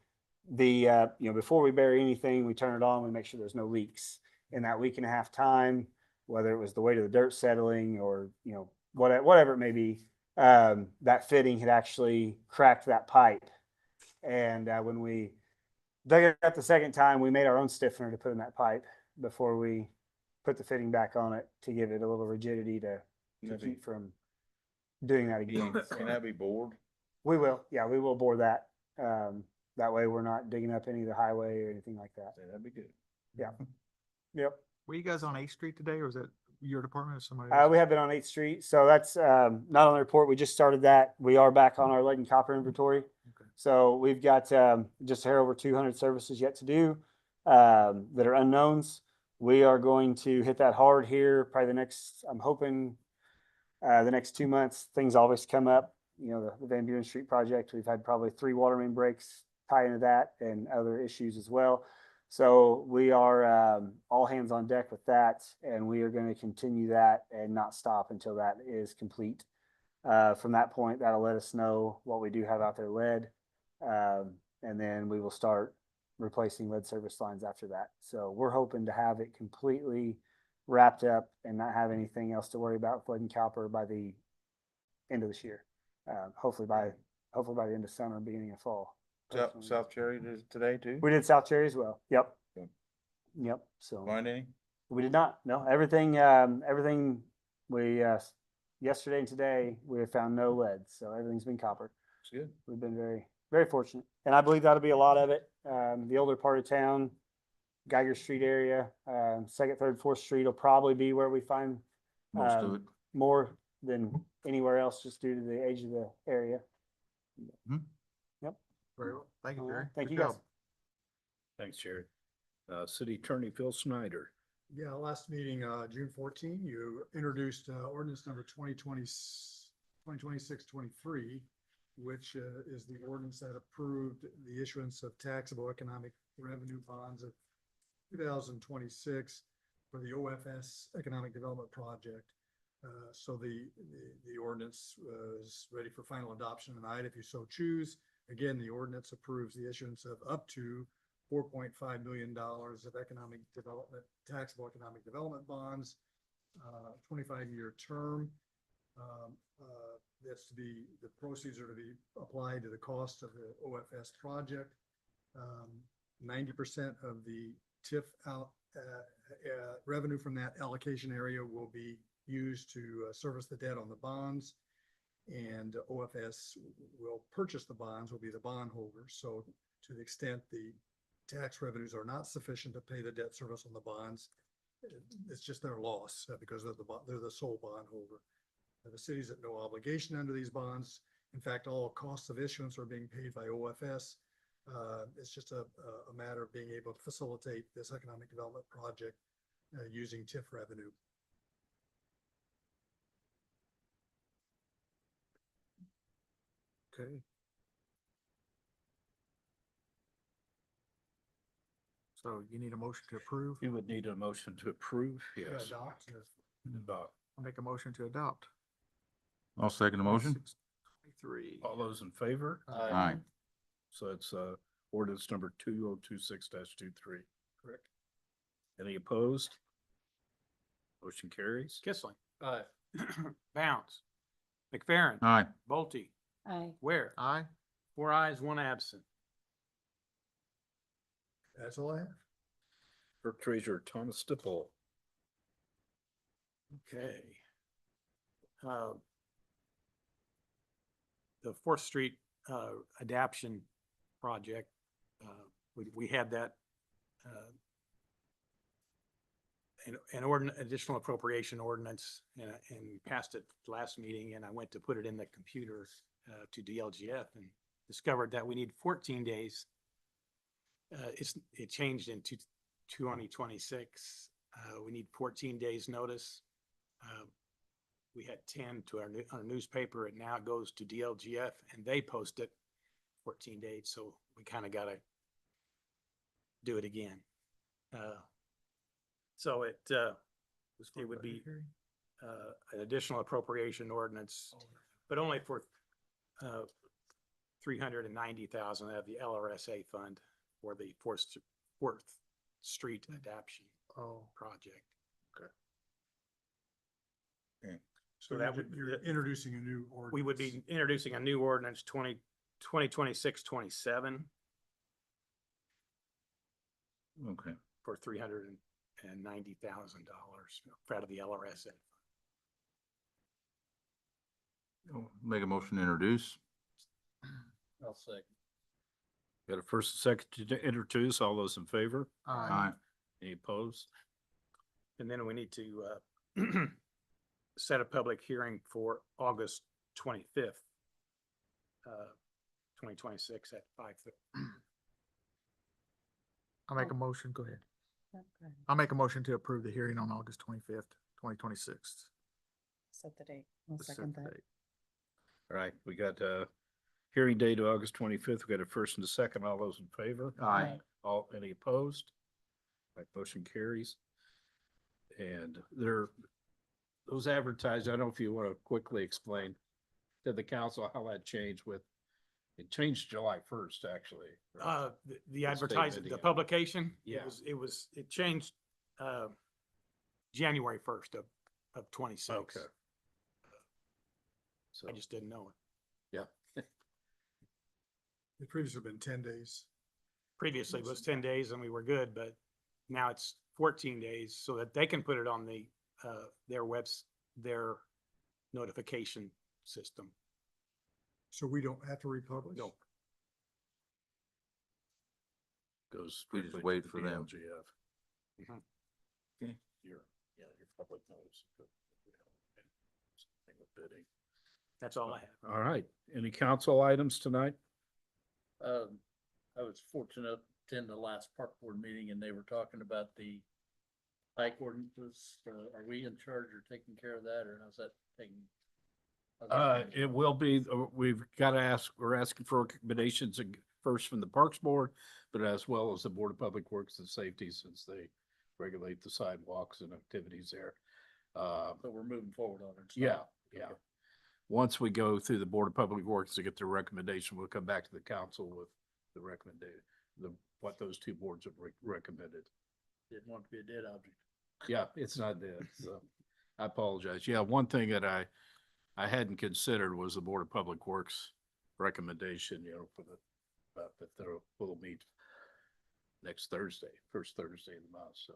before we bury anything, we turn it on, we make sure there's no leaks. In that week and a half time, whether it was the weight of the dirt settling or, whatever it may be, that fitting had actually cracked that pipe. And when we dug it up the second time, we made our own stiffener to put in that pipe before we put the fitting back on it to give it a little rigidity to keep from doing that again. Can that be bored? We will. Yeah, we will bore that. That way we're not digging up any of the highway or anything like that. That'd be good. Yeah. Yep. Were you guys on 8th Street today, or was that your department or somebody We else? have been on 8th Street. So that's not on the report. We just started that. We are back on our lead and copper inventory. Okay. So we've got just a hair over 200 services yet to do that are unknowns. We are going to hit that hard here probably I'm hoping the next 2 months. Things always come up. The Van Buren Street project, we've had probably 3 water main breaks tie into that and other issues as well. So we are all hands on deck with that, and we are going to continue that and not stop until that is complete. From that point, that'll let us know what we do have out there lead, and then we will start replacing lead service lines after that. So we're hoping to have it completely wrapped up and not have anything else to worry about with lead and copper by the end of this year. Hopefully by the end of summer, beginning of fall. South Cherry did today too? We did South Cherry as well. Yep. Good. Yep. So Find any? we did not. No, everything we yesterday and today we have found no lead. So everything's been copper. It's good. We've been very, very fortunate. And I believe that'll be a lot of it. The older part of town, Geiger Street area, 2nd, 3rd, 4th Street will probably be where we find Most of it. more than anywhere else just due to the age of the area. Very well. Thank you, All right. Jerry. Thank Good you, guys. job. Thanks, Jerry. City Attorney Phil Snyder. Yeah, last meeting, June 14, you introduced ordinance number 2026-23, which is the ordinance that approved the issuance of taxable economic revenue bonds of 2026 for the OFS Economic Development Project. So the ordinance is ready for final adoption tonight if you so choose. Again, the ordinance approves the issuance of up to $4.5 million of economic development, taxable economic development bonds, 25-year term. That's to be, the proceeds are to be applied to the cost of the OFS project. 90% of the TIF revenue from that allocation area will be used to service the debt on the bonds. And OFS will purchase the bonds, will be the bondholder. So to the extent the tax revenues are not sufficient to pay the debt service on the bonds, it's just their loss because they're the sole bondholder. The city's at no obligation under these bonds. In fact, all costs of issuance are being paid by OFS. It's just a matter of being able to facilitate this economic development project using TIF revenue. Okay. So you need a motion to approve? You would need a motion to approve, yes. Adopt. Adopt. I'll make a motion to adopt. I'll second the motion. 23. All those in favor? Aye. So it's ordinance number 2026-23. Correct. Any opposed? Motion carries. Kissling. Aye. Bounce. McFerrin. Aye. Bolte. Aye. Ware. Aye. 4 ayes, 1 absent. That's all I have. Clerk Treasurer Thomas Stipple. Okay. The 4th Street adaption project, we had that an additional appropriation ordinance and passed it last meeting, and I went to put it in the computer to DLGF and discovered that we need 14 days. It changed in 2026. We need 14 days notice. We had 10 to our newspaper, and now it goes to DLGF and they post it 14 days. So we kind of got to do it again. So it would be an additional appropriation ordinance, but only for $390,000 of the LRSA fund for the 4th Street adaption project. So that would- you're introducing a new ordinance. We would be introducing a new ordinance 2026-27 Okay. for $390,000 out of the LRSA. Make a motion to introduce. I'll second. Got a first and second to introduce. All those in favor? Aye. Any opposed? And then we need to set a public hearing for August 25th, 2026 at 5:30. I'll make a motion. Go ahead. Okay. I'll make a motion to approve the hearing on August 25th, 2026. Set the date. I'll second that. All right, we got Hearing date of August 25th. We got a first and a second. All those in favor? Aye. All, any opposed? Right, motion carries. And those advertised, I don't know if you want to quickly explain to the council how that changed it changed July 1st, actually. The state advertising, the video. publication. Yeah. It changed, January 1st of 26. Okay. So, I just didn't know it. yeah. It previously been 10 days. Previously it was 10 days and we were good, but now it's 14 days so that they can put it on the, their notification system. So we don't have to republish? No. Goes. We just strictly wait to for the them. LGF. Mhm. Your public notice. Something with bidding. That's all I have. All right. Any council items tonight? I was fortunate to attend the last park board meeting and they were talking about the bike ordinances. Are we in charge or taking care of that, or how's that taking? It will be, we've got to ask, we're asking for recommendations first from the Parks Board, but as well as the Board of Public Works and Safety, since they regulate the sidewalks and activities there. So we're moving forward on it. Yeah, yeah. Once we go through the Board of Public Works to get their recommendation, we'll come back to the council with the recommendation, what those two boards have recommended. Didn't want to be a dead object. Yeah, it's not dead, so I apologize. Yeah, one thing that I hadn't considered was the Board of Public Works recommendation, for that we'll meet next Thursday, first Thursday of the month, so.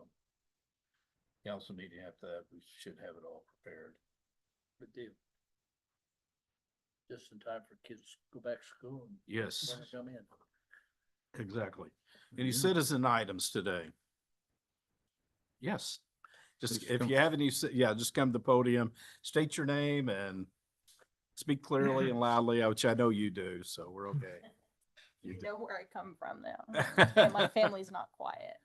Council meeting after that, we should have it all prepared. Good deal. Just in time for kids to go back to school and Yes, when they come in. exactly. Any citizen items today? Yes. Just, Just if come- you have any, just come to the podium, state your name and speak clearly and loudly, which I know you do, so we're okay. You You do. know where I come from now. And my family's not quiet.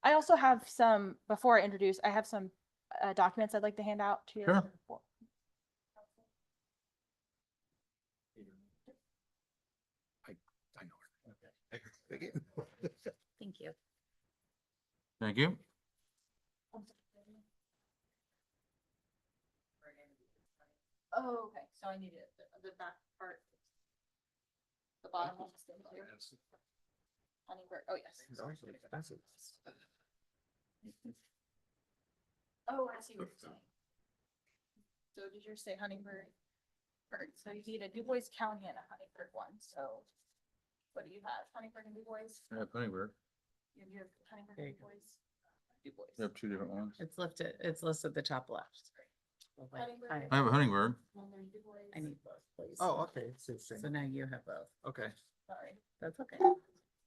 I also have some, before I introduce, I have some documents I'd like to hand out to you. Sure. I know. Thank you. Thank you. Oh, okay, so I need it, the back part. The bottom one is still clear. Huntingburg, oh, yes. Oh, I see what you're saying. So did yours say Huntingburg? So you need a Du Bois County and a Huntingburg one, so what do you have? Huntingburg and Du Bois? Yeah, Pennyberg. You have Huntingburg There and you Du go. Bois? Du Bois. You have two different ones. It's listed at the top left. Lovely. Huntingburg. Hi. I have a Huntingburg. And then Du Bois. I need both, please. Okay. So now you have both. Okay. Sorry. That's okay.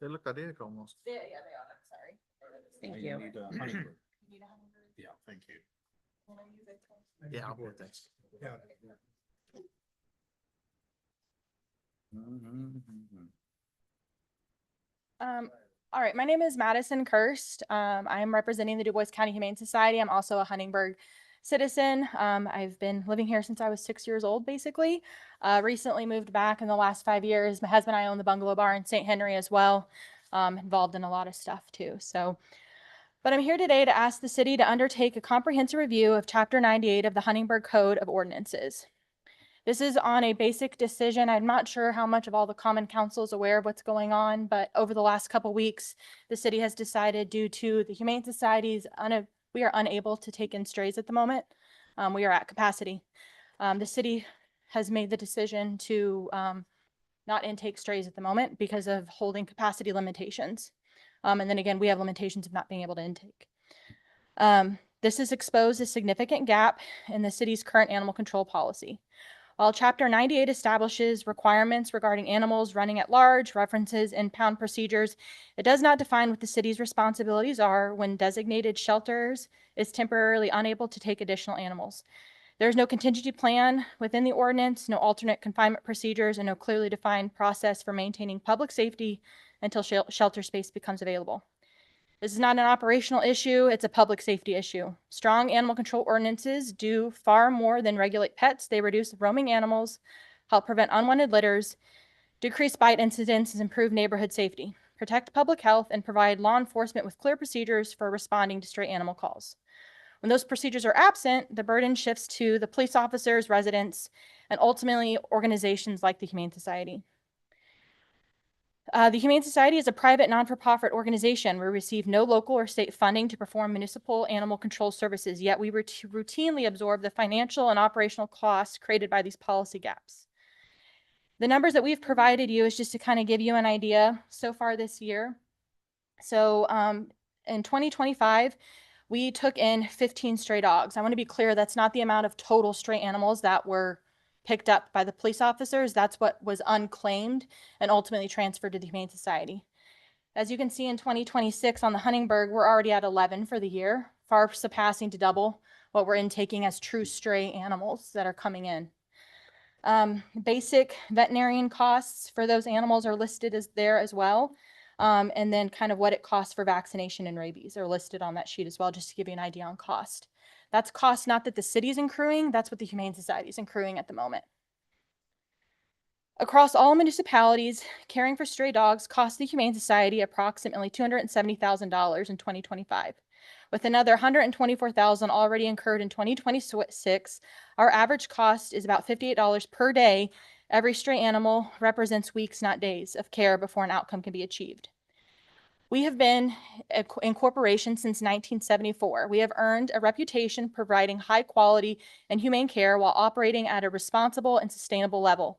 They look identical almost. Yeah, they are, I'm sorry. Thank Now you. need a Huntingburg. You need a Huntingburg? Yeah, thank you. Wanna use it? Yeah, I'll put that. Yeah. All right, my name is Madison Kirst. I am representing the Du Bois County Humane Society. I'm also a Huntingburg citizen. I've been living here since I was 6 years old, basically. Recently moved back in the last 5 years. My husband and I own the Bungalow Bar in St. Henry as well. Involved in a lot of stuff too, so. But I'm here today to ask the city to undertake a comprehensive review of Chapter 98 of the Huntingburg Code of Ordinances. This is on a basic decision. I'm not sure how much of all the common council is aware of what's going on, but over the last couple weeks, the city has decided, due to the Humane Society's, we are unable to take in strays at the moment. We are at capacity. The city has made the decision to not intake strays at the moment because of holding capacity limitations. And then again, we have limitations of not being able to intake. This has exposed a significant gap in the city's current animal control policy. While Chapter 98 establishes requirements regarding animals running at large, references impound procedures, it does not define what the city's responsibilities are when designated shelters is temporarily unable to take additional animals. There is no contingency plan within the ordinance, no alternate confinement procedures, and no clearly defined process for maintaining public safety until shelter space becomes available. This is not an operational issue, it's a public safety issue. Strong animal control ordinances do far more than regulate pets. They reduce roaming animals, help prevent unwanted litters, decrease bite incidents, and improve neighborhood safety, protect public health, and provide law enforcement with clear procedures for responding to stray animal calls. When those procedures are absent, the burden shifts to the police officers, residents, and ultimately organizations like the Humane Society. The Humane Society is a private non-for-profit organization. We receive no local or state funding to perform municipal animal control services, yet we routinely absorb the financial and operational costs created by these policy gaps. The numbers that we've provided you is just to kind of give you an idea so far this year. So in 2025, we took in 15 stray dogs. I want to be clear, that's not the amount of total stray animals that were picked up by the police officers. That's what was unclaimed and ultimately transferred to the Humane Society. As you can see in 2026 on the Huntingburg, we're already at 11 for the year, far surpassing to double what we're intaking as true stray animals that are coming in. Basic veterinarian costs for those animals are listed as there as well. And then kind of what it costs for vaccination and rabies are listed on that sheet as well, just to give you an idea on cost. That's cost not that the city is accruing, that's what the Humane Society is accruing at the moment. Across all municipalities, caring for stray dogs cost the Humane Society approximately $270,000 in 2025. With another $124,000 already incurred in 2026, our average cost is about $58 per day. Every stray animal represents weeks, not days, of care before an outcome can be achieved. We have been in corporation since 1974. We have earned a reputation providing high quality and humane care while operating at a responsible and sustainable level.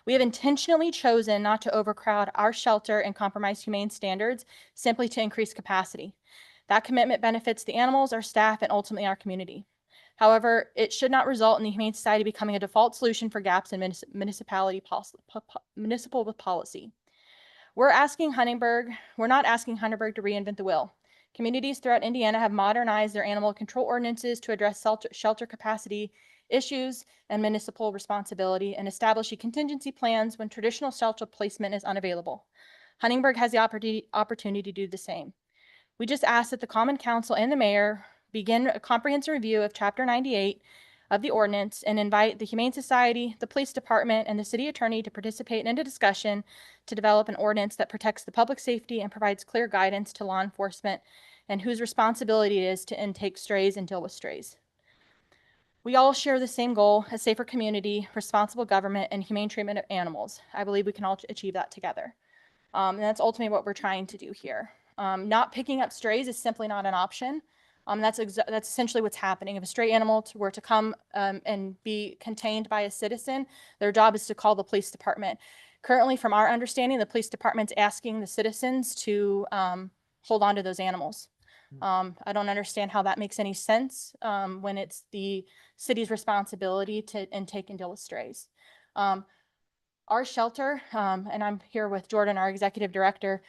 We have intentionally chosen not to overcrowd our shelter and compromise humane standards simply to increase capacity. That commitment benefits the animals, our staff, and ultimately our community. However, it should not result in the Humane Society becoming a default solution for gaps in municipal policy. We're not asking Huntingburg to reinvent the wheel. Communities throughout Indiana have modernized their animal control ordinances to address shelter capacity issues and municipal responsibility and establishing contingency plans when traditional shelter placement is unavailable. Huntingburg has the opportunity to do the same. We just ask that the Common Council and the mayor begin a comprehensive review of Chapter 98 of the ordinance and invite the Humane Society, the police department, and the city attorney to participate in a discussion to develop an ordinance that protects the public safety and provides clear guidance to law enforcement and whose responsibility it is to intake strays and deal with strays. We all share the same goal, a safer community, responsible government, and humane treatment of animals. I believe we can all achieve that together. And that's ultimately what we're trying to do here. Not picking up strays is simply not an option. That's essentially what's happening. If a stray animal were to come and be contained by a citizen, their job is to call the police department. Currently, from our understanding, the police department's asking the citizens to hold on to those animals. I don't understand how that makes any sense when it's the city's responsibility to intake and deal with strays. Our shelter, and I'm here with Jordan, our executive director,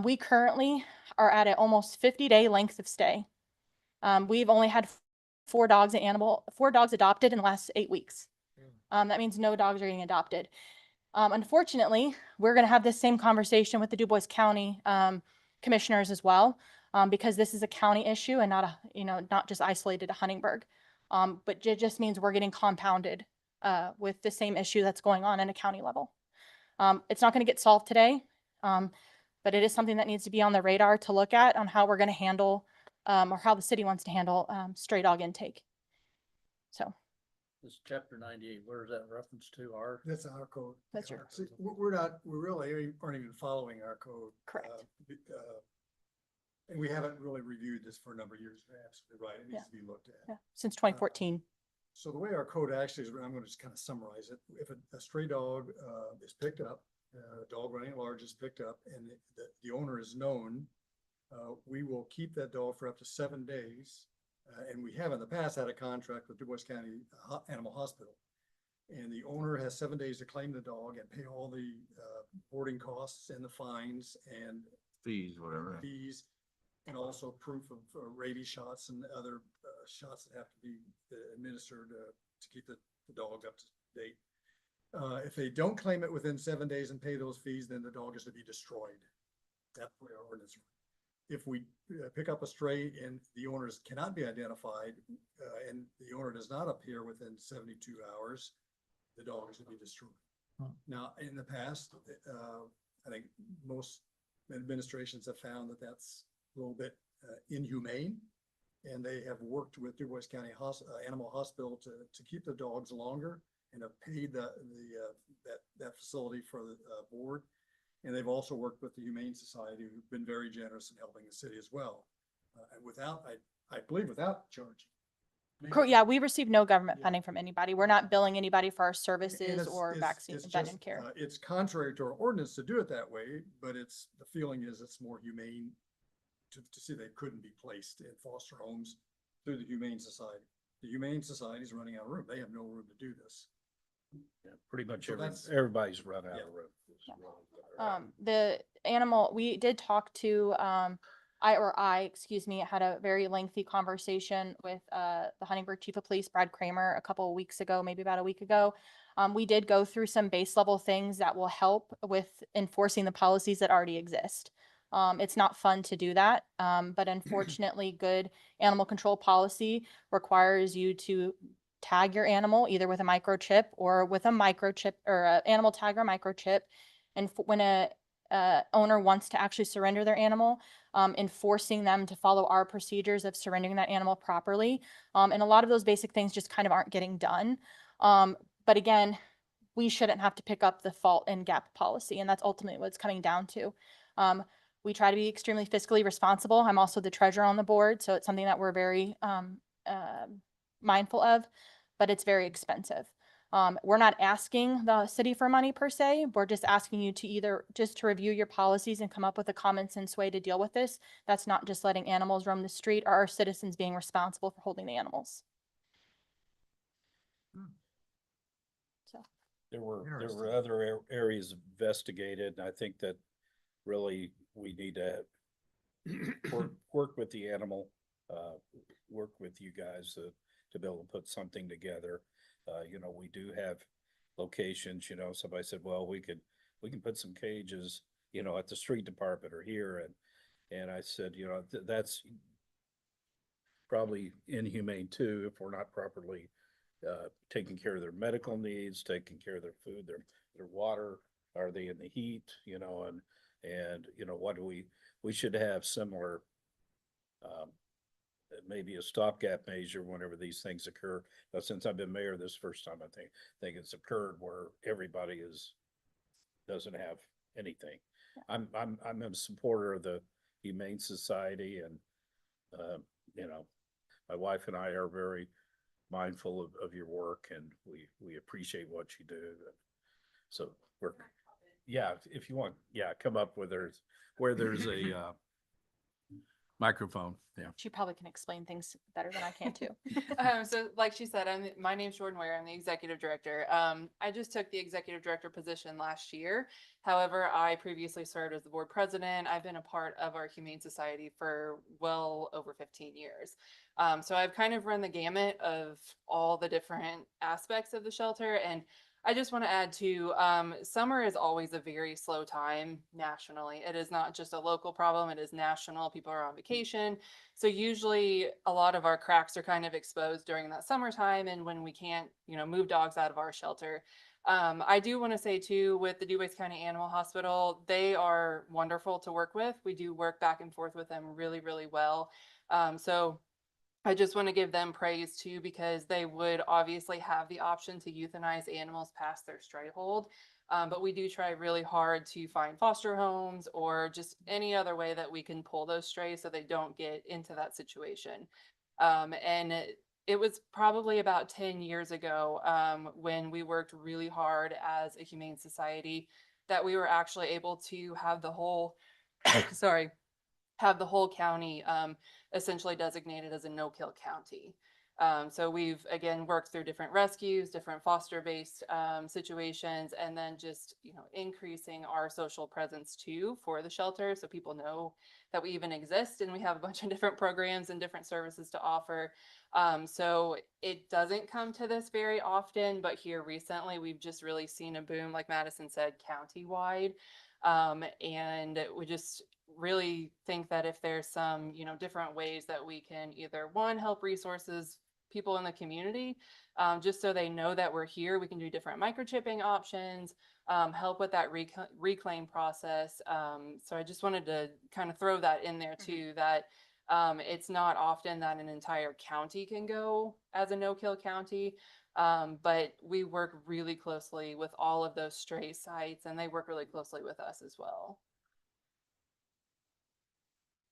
we currently are at an almost 50-day length of stay. We've only had 4 dogs adopted in the last 8 weeks. That means no dogs are getting adopted. Unfortunately, we're going to have this same conversation with the Du Bois County commissioners as well, because this is a county issue and not just isolated to Huntingburg. But it just means we're getting compounded with the same issue that's going on in a county level. It's not going to get solved today, but it is something that needs to be on the radar to look at on how we're going to handle or how the city wants to handle stray dog intake. So. This Chapter 98, where is that reference to? That's our code. That's your See, we really aren't even following our code. Correct. And we haven't really reviewed this for a number of years. You're absolutely right. It needs to be looked at. Yeah, since 2014. So the way our code actually is, I'm going to just kind of summarize it. If a stray dog is picked up, a dog running at large is picked up, and the owner is known, we will keep that dog for up to 7 days. And we have in the past had a contract with Du Bois County Animal Hospital. And the owner has 7 days to claim the dog and pay all the boarding costs and the fines and Fees, whatever. fees, and also proof of rabies shots and other shots that have to be administered to keep the dog up to date. If they don't claim it within 7 days and pay those fees, then the dog is to be destroyed. That's the way our ordinance. If we pick up a stray and the owners cannot be identified and the owner does not appear within 72 hours, the dog is to be destroyed. Now, in the past, I think most administrations have found that that's a little bit inhumane. And they have worked with Du Bois County Animal Hospital to keep the dogs longer and have paid that facility for the board. And they've also worked with the Humane Society, who've been very generous in helping the city as well. And without, I believe without charging. Yeah, we receive no government Yeah. funding from anybody. We're not billing anybody for our And services it's- or it's- vaccine, it's veterinary just, care. It's contrary to our ordinance to do it that way, but the feeling is it's more humane to see they couldn't be placed in foster homes through the Humane Society. The Humane Society is running out of room. They have no room to do this. Yeah, pretty much So that's- everybody's run out Yeah. of room. The animal, we did talk to, excuse me, had a very lengthy conversation with, the Huntingburg Chief of Police, Brad Kramer, a couple of weeks ago, maybe about a week ago. We did go through some base level things that will help with enforcing the policies that already exist. It's not fun to do that, but unfortunately, good animal control policy requires you to tag your animal either with a microchip or with a microchip or a animal tag or microchip. And when a owner wants to actually surrender their animal, enforcing them to follow our procedures of surrendering that animal properly. And a lot of those basic things just kind of aren't getting done. But again, we shouldn't have to pick up the fault in GAP policy, and that's ultimately what it's coming down to. We try to be extremely fiscally responsible. I'm also the treasurer on the board, so it's something that we're very mindful of, but it's very expensive. We're not asking the city for money per se. We're just asking you to either just to review your policies and come up with a common sense way to deal with this. That's not just letting animals roam the street or our citizens being responsible for holding the animals. So. There were Interesting. other areas investigated, and I think that really we need to work with the animal, work with you guys to be able to put something together. We do have locations, somebody said, well, we can put some cages, at the street department or here. And I said, that's probably inhumane too, if we're not properly taking care of their medical needs, taking care of their food, their water, are they in the heat, and what do we should have similar, maybe a stopgap measure whenever these things occur. Now, since I've been mayor this first time, I think it's occurred where everybody doesn't have anything. I'm a supporter of the Humane Society, and my wife and I are very mindful of your work, and we appreciate what you do. So if you want, come up where there's a microphone. Yeah. She probably can explain things better than I can too. So like she said, my name's Jordan Ware. I'm the executive director. I just took the executive director position last year. However, I previously served as the board president. I've been a part of our Humane Society for well over 15 years. So I've kind of run the gamut of all the different aspects of the shelter. And I just want to add to, summer is always a very slow time nationally. It is not just a local problem. It is national. People are on vacation. So usually a lot of our cracks are kind of exposed during that summertime and when we can't, move dogs out of our shelter. I do want to say too, with the Du Bois County Animal Hospital, they are wonderful to work with. We do work back and forth with them really, really well. So I just want to give them praise too, because they would obviously have the option to euthanize animals past their stray hold. But we do try really hard to find foster homes or just any other way that we can pull those strays so they don't get into that situation. And it was probably about 10 years ago when we worked really hard as a humane society that we were actually able to have the whole, have the whole county essentially designated as a no-kill county. So we've, again, worked through different rescues, different foster-based situations, and then just, increasing our social presence too for the shelter so people know that we even exist and we have a bunch of different programs and different services to offer. So it doesn't come to this very often, but here recently we've just really seen a boom, like Madison said, countywide. And we just really think that if there's some, different ways that we can either one, help resources people in the community, just so they know that we're here. We can do different microchipping options, help with that reclaim process. So I just wanted to kind of throw that in there too, that it's not often that an entire county can go as a no-kill county. But we work really closely with all of those stray sites, and they work really closely with us as well.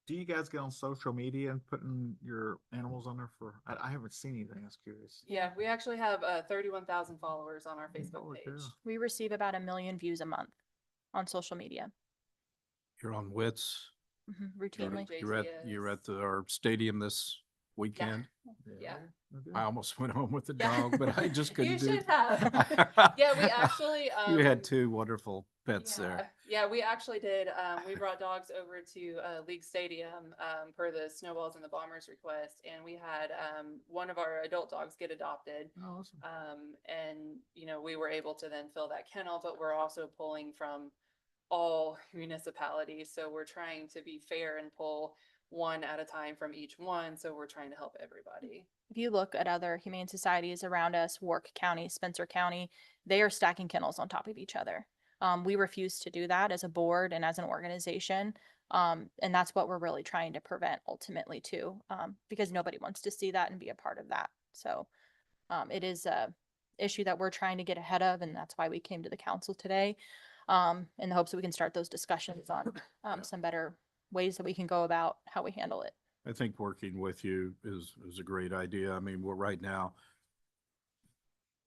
Do you guys get on social media and putting your animals on there for, I haven't seen anything, I was curious. Yeah, we actually have 31,000 followers on our Facebook Holy page. cow. We receive about 1 million views a month on social media. You're on Wits. Routinely. You're at our stadium this weekend. Yeah. Okay. I almost went home with the Yeah. dog, but I just couldn't You do should it. have. Yeah, we actually. You had two wonderful pets Yeah. there. Yeah, we actually did. We brought dogs over to League Stadium per the Snowballs and the Bombers request, and we had one of our adult dogs get adopted. Oh, awesome. And we were able to then fill that kennel, but we're also pulling from all municipalities, so we're trying to be fair and pull one at a time from each one. So we're trying to help everybody. If you look at other humane societies around us, Wark County, Spencer County, they are stacking kennels on top of each other. We refuse to do that as a board and as an organization. And that's what we're really trying to prevent ultimately too, because nobody wants to see that and be a part of that. So it is a issue that we're trying to get ahead of, and that's why we came to the council today, in the hopes that we can start those discussions on some better ways that we can go about how we handle it. I think working with you is a great idea. I mean, we're right now,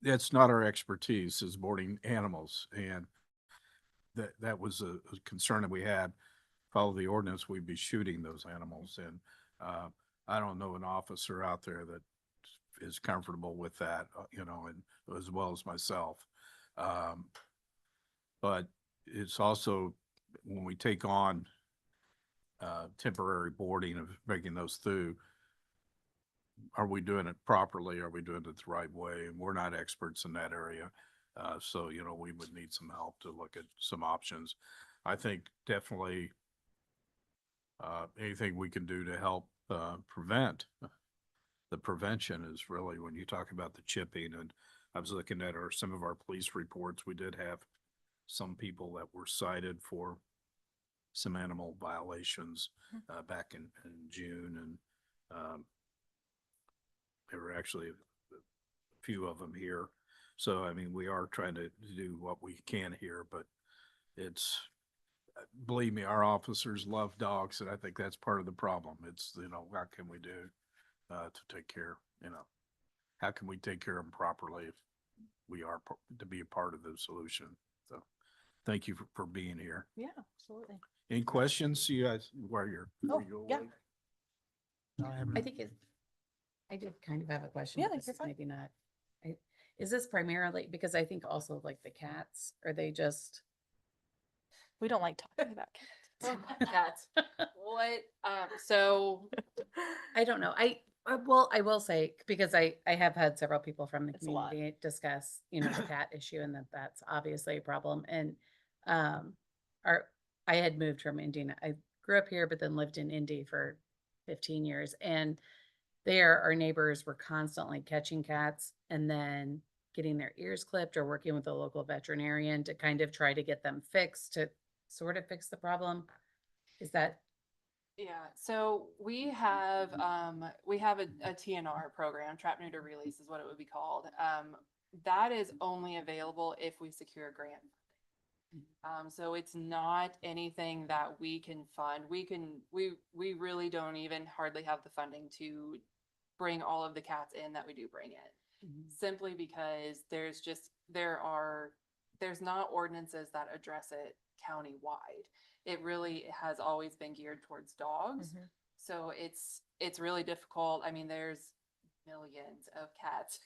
it's not our expertise is boarding animals, and that was a concern that we had. Follow the ordinance, we'd be shooting those animals, and I don't know an officer out there that is comfortable with that, and as well as myself. But it's also, when we take on temporary boarding of bringing those through, are we doing it properly? Are we doing it the right way? And we're not experts in that area. So, we would need some help to look at some options. I think definitely anything we can do to help prevent. The prevention is really when you talk about the chipping, and I was looking at some of our police reports. We did have some people that were cited for some animal violations back in June, and there were actually a few of them here. So, I mean, we are trying to do what we can here, but believe me, our officers love dogs, and I think that's part of the problem. It's, what can we do to take care, how can we take care of them properly if we are to be a part of the solution? So thank you for being here. Yeah, absolutely. Any questions? You guys, Yeah. I think I did kind of have a question. Yeah, but this you're is fine. maybe not. Is this primarily, because I think also like the cats, are they just? We don't like talking about cats. Cats. What? So I don't know. I will say, because I have had several people from the It's a lot. community discuss, the cat issue, and that's obviously a problem. And I had moved from Indiana. I grew up here, but then lived in Indy for 15 years. And there, our neighbors were constantly catching cats and then getting their ears clipped or working with a local veterinarian to kind of try to get them fixed, to sort of fix the problem. Is that? yeah, so we have a TNR program, trap neuter release is what it would be called. That is only available if we secure a grant. So it's not anything that we can fund. We really don't even hardly have the funding to bring all of the cats in that we do bring in. Simply because there's not ordinances that address it countywide. It really has always been geared towards dogs. So it's really difficult. I mean, there's millions of cats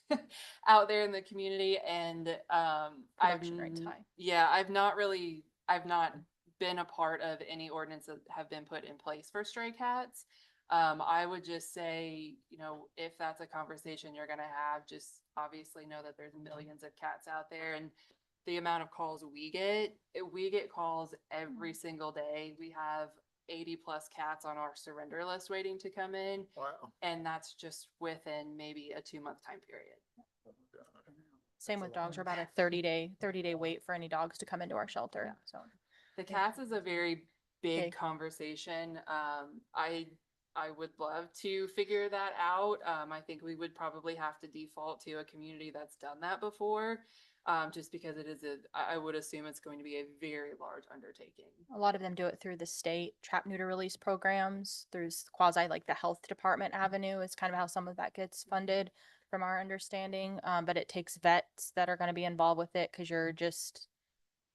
out there in the community, and Production rate's high. yeah, I've not been a part of any ordinance that have been put in place for stray cats. I would just say, if that's a conversation you're gonna have, just obviously know that there's millions of cats out there, and the amount of calls we get calls every single day. We have 80+ cats on our surrender list waiting to come in. Wow. And that's just within maybe a 2-month time period. Same with dogs. We're about a 30-day wait for any dogs to come into our shelter. So The cats is a very big Big. conversation. I would love to figure that out. I think we would probably have to default to a community that's done that before. Just because it is I would assume it's going to be a very large undertaking. a lot of them do it through the state trap neuter release programs. There's quasi like the health department avenue is kind of how some of that gets funded from our understanding. But it takes vets that are going to be involved with it because you're just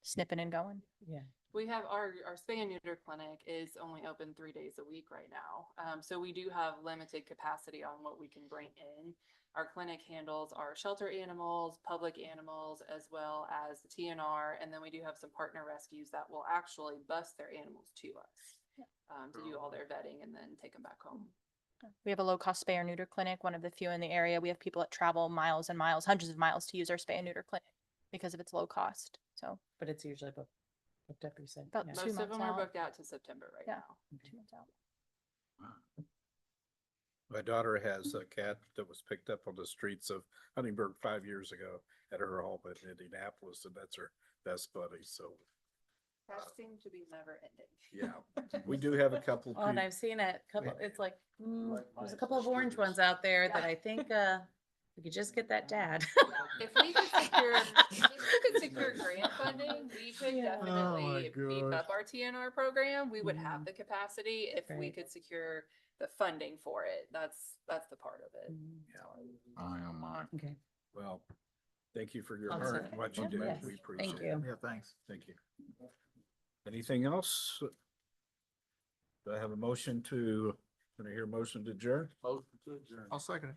snipping and going. Yeah. We have our spay and neuter clinic is only open 3 days a week right now. So we do have limited capacity on what we can bring in. Our clinic handles our shelter animals, public animals, as well as the TNR. And then we do have some partner rescues that will actually bus their animals to us to do all their vetting and then take them back home. We have a low cost spay or neuter clinic, one of the few in the area. We have people that travel miles and miles, hundreds of miles to use our spay and neuter clinic because of its low cost. So But it's usually booked up, you said. About Yeah. 2 Most of months them are out. booked out to September right Yeah. now. 2 months out. My daughter has a cat that was picked up on the streets of Huntingburg 5 years ago at her home in Indianapolis, and that's her best buddy, so, That seems to be never ending. yeah. We do have a couple. Oh, and peop- I've seen a couple, it's like, there's a couple of orange ones out there that I think, we could just get that dad. If we could secure grant funding, we could definitely beef up our TNR program. We would have the capacity if we Right. could secure the funding for it. That's the part of it. I am mine. Okay. Well, thank you for your I'll heart send and it. what you Yeah, do. yes. We appreciate Thank it. you. Yeah, thanks. Thank you. Anything else? Do I have a motion to, can I hear a motion to adjourn? I'll second it.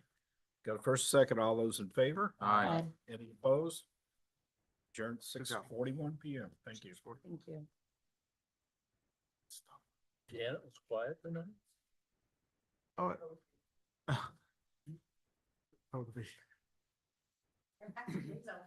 Got a first, second, all those in favor? Aye. Any opposed? Adjourned Good job. 6:41 PM. Thank you. Thank you. Yeah, it was quiet tonight. Oh. Oh, the